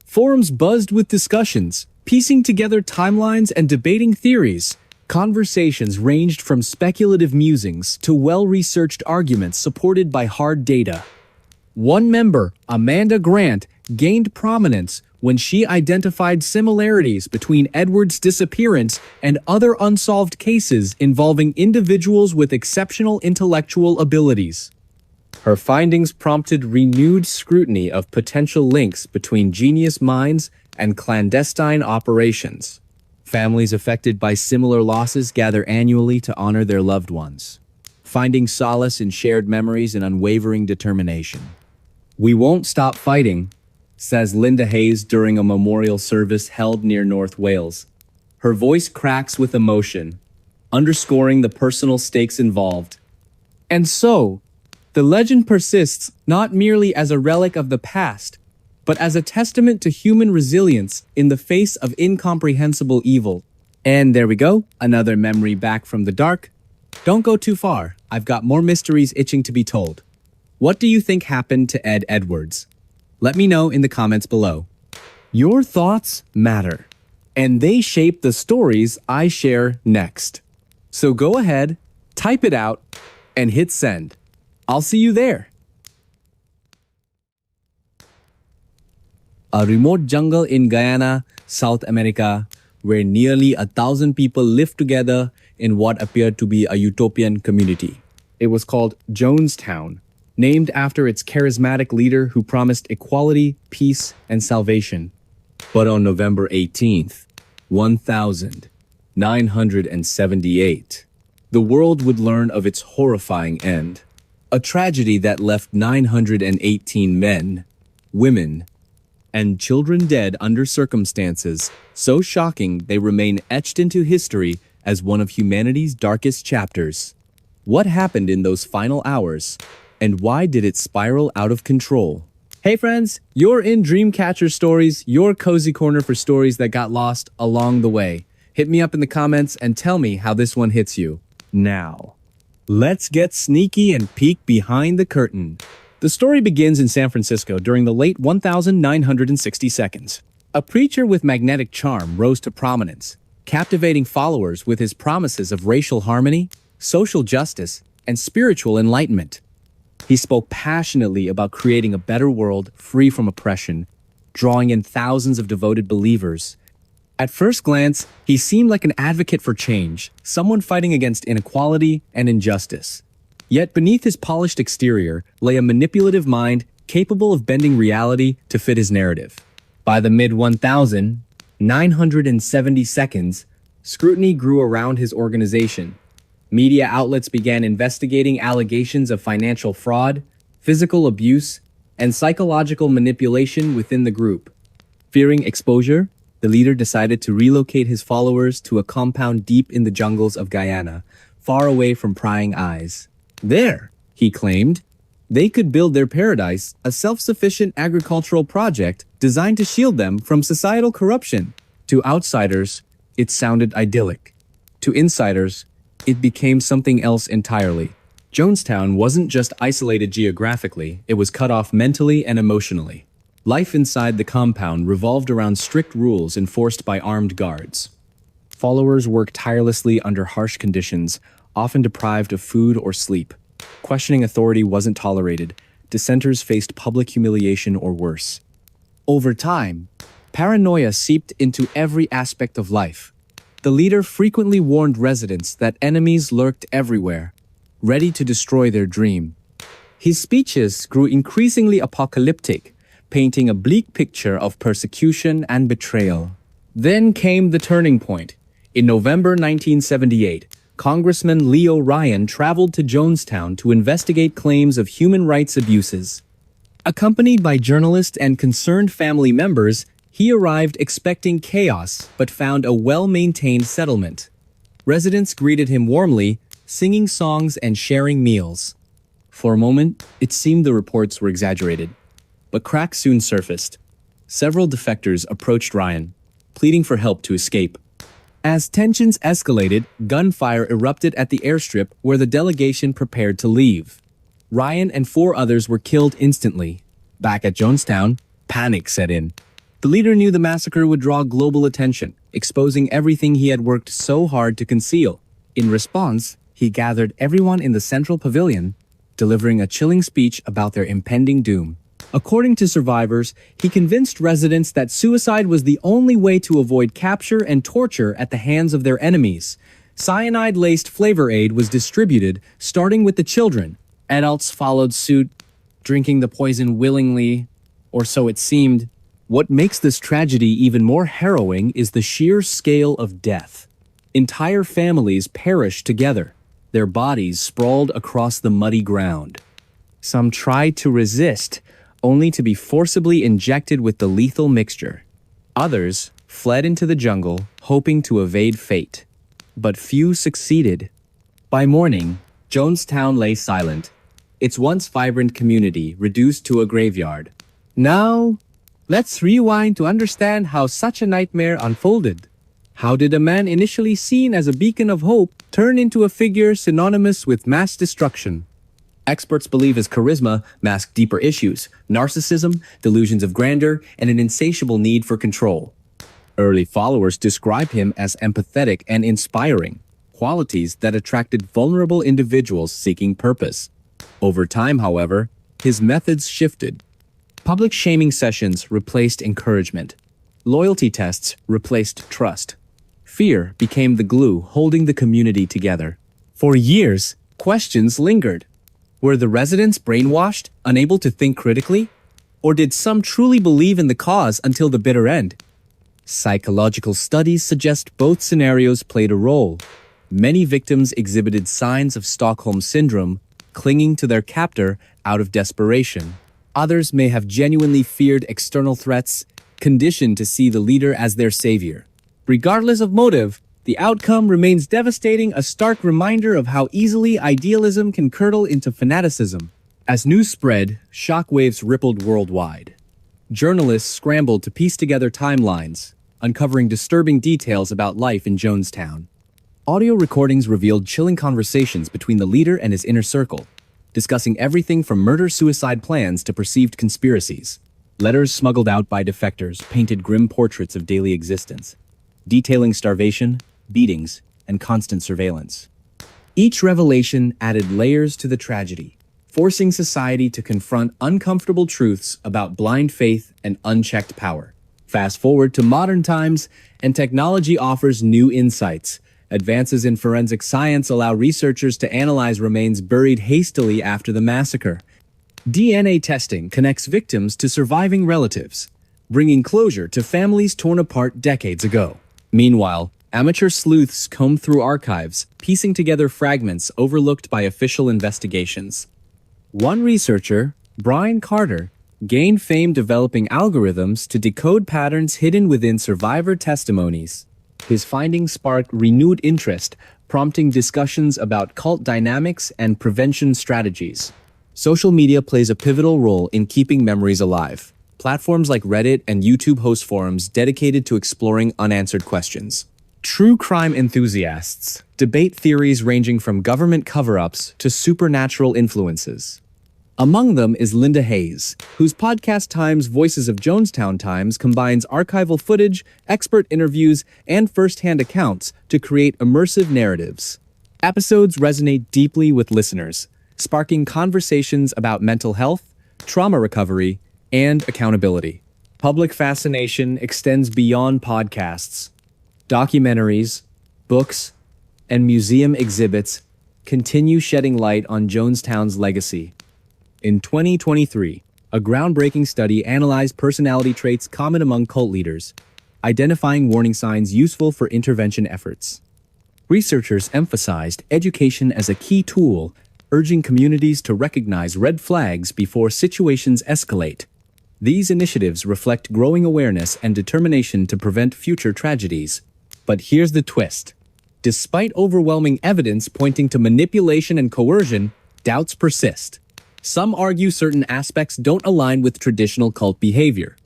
Forums buzzed with discussions, piecing together timelines and debating theories. Conversations ranged from speculative musings to well-researched arguments supported by hard data. One member, Amanda Grant, gained prominence when she identified similarities between Edwards' disappearance and other unsolved cases involving individuals with exceptional intellectual abilities. Her findings prompted renewed scrutiny of potential links between genius minds and clandestine operations. Families affected by similar losses gather annually to honor their loved ones, finding solace in shared memories and unwavering determination. "We won't stop fighting," says Linda Hayes during a memorial service held near North Wales. Her voice cracks with emotion, underscoring the personal stakes involved. And so, the legend persists not merely as a relic of the past, but as a testament to human resilience in the face of incomprehensible evil. And there we go, another memory back from the dark. Don't go too far, I've got more mysteries itching to be told. What do you think happened to Ed Edwards? Let me know in the comments below. Your thoughts matter, and they shape the stories I share next. So go ahead, type it out, and hit send. I'll see you there. A remote jungle in Guyana, South America, where nearly 1,000 people lived together in what appeared to be a utopian community. It was called Jonestown, named after its charismatic leader who promised equality, peace, and salvation. But on November 18th, 1978, the world would learn of its horrifying end. A tragedy that left 918 men, women, and children dead under circumstances so shocking they remain etched into history as one of humanity's darkest chapters. What happened in those final hours, and why did it spiral out of control? Hey friends, you're in Dreamcatcher Stories, your cozy corner for stories that got lost along the way. Hit me up in the comments and tell me how this one hits you. Now, let's get sneaky and peek behind the curtain. The story begins in San Francisco during the late 1960s. A preacher with magnetic charm rose to prominence, captivating followers with his promises of racial harmony, social justice, and spiritual enlightenment. He spoke passionately about creating a better world free from oppression, drawing in thousands of devoted believers. At first glance, he seemed like an advocate for change, someone fighting against inequality and injustice. Yet beneath his polished exterior lay a manipulative mind capable of bending reality to fit his narrative. By the mid-1970s, scrutiny grew around his organization. Media outlets began investigating allegations of financial fraud, physical abuse, and psychological manipulation within the group. Fearing exposure, the leader decided to relocate his followers to a compound deep in the jungles of Guyana, far away from prying eyes. There, he claimed, they could build their paradise, a self-sufficient agricultural project designed to shield them from societal corruption. To outsiders, it sounded idyllic. To insiders, it became something else entirely. Jonestown wasn't just isolated geographically, it was cut off mentally and emotionally. Life inside the compound revolved around strict rules enforced by armed guards. Followers worked tirelessly under harsh conditions, often deprived of food or sleep. Questioning authority wasn't tolerated. Dissenters faced public humiliation or worse. Over time, paranoia seeped into every aspect of life. The leader frequently warned residents that enemies lurked everywhere, ready to destroy their dream. His speeches grew increasingly apocalyptic, painting a bleak picture of persecution and betrayal. Then came the turning point. In November 1978, Congressman Leo Ryan traveled to Jonestown to investigate claims of human rights abuses. Accompanied by journalists and concerned family members, he arrived expecting chaos but found a well-maintained settlement. Residents greeted him warmly, singing songs and sharing meals. For a moment, it seemed the reports were exaggerated, but cracks soon surfaced. Several defectors approached Ryan, pleading for help to escape. As tensions escalated, gunfire erupted at the airstrip where the delegation prepared to leave. Ryan and 4 others were killed instantly. Back at Jonestown, panic set in. The leader knew the massacre would draw global attention, exposing everything he had worked so hard to conceal. In response, he gathered everyone in the central pavilion, delivering a chilling speech about their impending doom. According to survivors, he convinced residents that suicide was the only way to avoid capture and torture at the hands of their enemies. Cyanide-laced flavor aid was distributed, starting with the children. Adults followed suit, drinking the poison willingly, or so it seemed. What makes this tragedy even more harrowing is the sheer scale of death. Entire families perished together, their bodies sprawled across the muddy ground. Some tried to resist, only to be forcibly injected with the lethal mixture. Others fled into the jungle, hoping to evade fate. But few succeeded. By morning, Jonestown lay silent, its once vibrant community reduced to a graveyard. Now, let's rewind to understand how such a nightmare unfolded. How did a man initially seen as a beacon of hope turn into a figure synonymous with mass destruction? Experts believe his charisma masked deeper issues: narcissism, delusions of grandeur, and an insatiable need for control. Early followers describe him as empathetic and inspiring, qualities that attracted vulnerable individuals seeking purpose. Over time, however, his methods shifted. Public shaming sessions replaced encouragement. Loyalty tests replaced trust. Fear became the glue holding the community together. For years, questions lingered. Were the residents brainwashed, unable to think critically? Or did some truly believe in the cause until the bitter end? Psychological studies suggest both scenarios played a role. Many victims exhibited signs of Stockholm Syndrome, clinging to their captor out of desperation. Others may have genuinely feared external threats, conditioned to see the leader as their savior. Regardless of motive, the outcome remains devastating, a stark reminder of how easily idealism can curdle into fanaticism. As news spread, shockwaves rippled worldwide. Journalists scrambled to piece together timelines, uncovering disturbing details about life in Jonestown. Audio recordings revealed chilling conversations between the leader and his inner circle, discussing everything from murder-suicide plans to perceived conspiracies. Letters smuggled out by defectors painted grim portraits of daily existence, detailing starvation, beatings, and constant surveillance. Each revelation added layers to the tragedy, forcing society to confront uncomfortable truths about blind faith and unchecked power. Fast forward to modern times, and technology offers new insights. Advances in forensic science allow researchers to analyze remains buried hastily after the massacre. DNA testing connects victims to surviving relatives, bringing closure to families torn apart decades ago. Meanwhile, amateur sleuths comb through archives, piecing together fragments overlooked by official investigations. One researcher, Brian Carter, gained fame developing algorithms to decode patterns hidden within survivor testimonies. His findings sparked renewed interest, prompting discussions about cult dynamics and prevention strategies. Social media plays a pivotal role in keeping memories alive. Platforms like Reddit and YouTube host forums dedicated to exploring unanswered questions. True crime enthusiasts debate theories ranging from government cover-ups to supernatural influences. Among them is Linda Hayes, whose podcast Times Voices of Jonestown Times combines archival footage, expert interviews, and first-hand accounts to create immersive narratives. Episodes resonate deeply with listeners, sparking conversations about mental health, trauma recovery, and accountability. Public fascination extends beyond podcasts. Documentaries, books, and museum exhibits continue shedding light on Jonestown's legacy. In 2023, a groundbreaking study analyzed personality traits common among cult leaders, identifying warning signs useful for intervention efforts. Researchers emphasized education as a key tool, urging communities to recognize red flags before situations escalate. These initiatives reflect growing awareness and determination to prevent future tragedies. But here's the twist. Despite overwhelming evidence pointing to manipulation and coercion, doubts persist. Some argue certain aspects don't align with traditional cult behavior.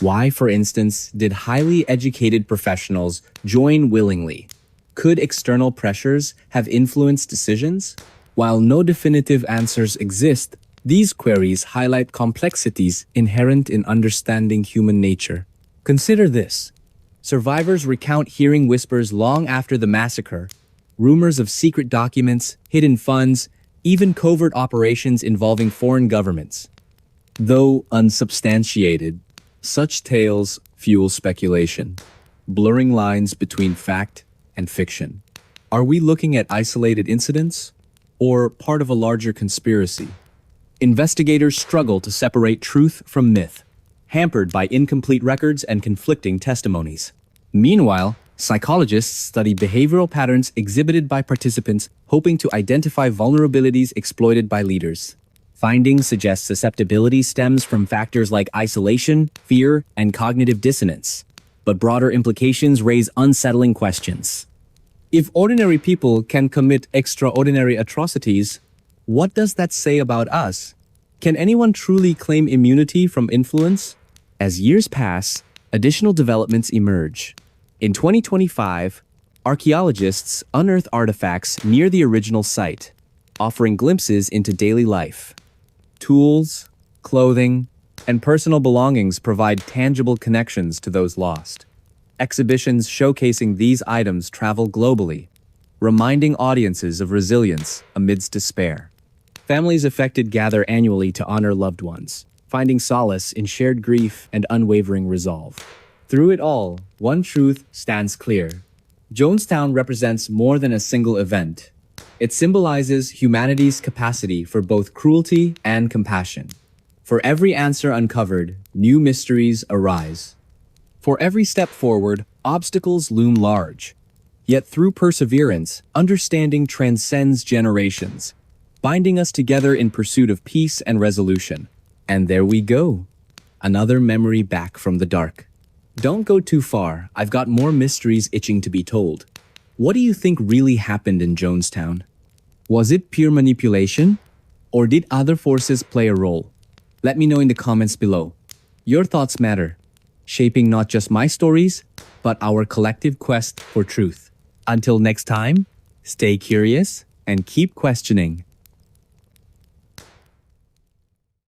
Why, for instance, did highly educated professionals join willingly? Could external pressures have influenced decisions? While no definitive answers exist, these queries highlight complexities inherent in understanding human nature. Consider this. Survivors recount hearing whispers long after the massacre, rumors of secret documents, hidden funds, even covert operations involving foreign governments. Though unsubstantiated, such tales fuel speculation, blurring lines between fact and fiction. Are we looking at isolated incidents or part of a larger conspiracy? Investigators struggle to separate truth from myth, hampered by incomplete records and conflicting testimonies. Meanwhile, psychologists study behavioral patterns exhibited by participants, hoping to identify vulnerabilities exploited by leaders. Findings suggest susceptibility stems from factors like isolation, fear, and cognitive dissonance. But broader implications raise unsettling questions. If ordinary people can commit extraordinary atrocities, what does that say about us? Can anyone truly claim immunity from influence? As years pass, additional developments emerge. In 2025, archaeologists unearth artifacts near the original site, offering glimpses into daily life. Tools, clothing, and personal belongings provide tangible connections to those lost. Exhibitions showcasing these items travel globally, reminding audiences of resilience amidst despair. Families affected gather annually to honor loved ones, finding solace in shared grief and unwavering resolve. Through it all, one truth stands clear. Jonestown represents more than a single event. It symbolizes humanity's capacity for both cruelty and compassion. For every answer uncovered, new mysteries arise. For every step forward, obstacles loom large. Yet through perseverance, understanding transcends generations, binding us together in pursuit of peace and resolution. And there we go. Another memory back from the dark. Don't go too far, I've got more mysteries itching to be told. What do you think really happened in Jonestown? Was it pure manipulation? Or did other forces play a role? Let me know in the comments below. Your thoughts matter, shaping not just my stories, but our collective quest for truth. Until next time, stay curious and keep questioning.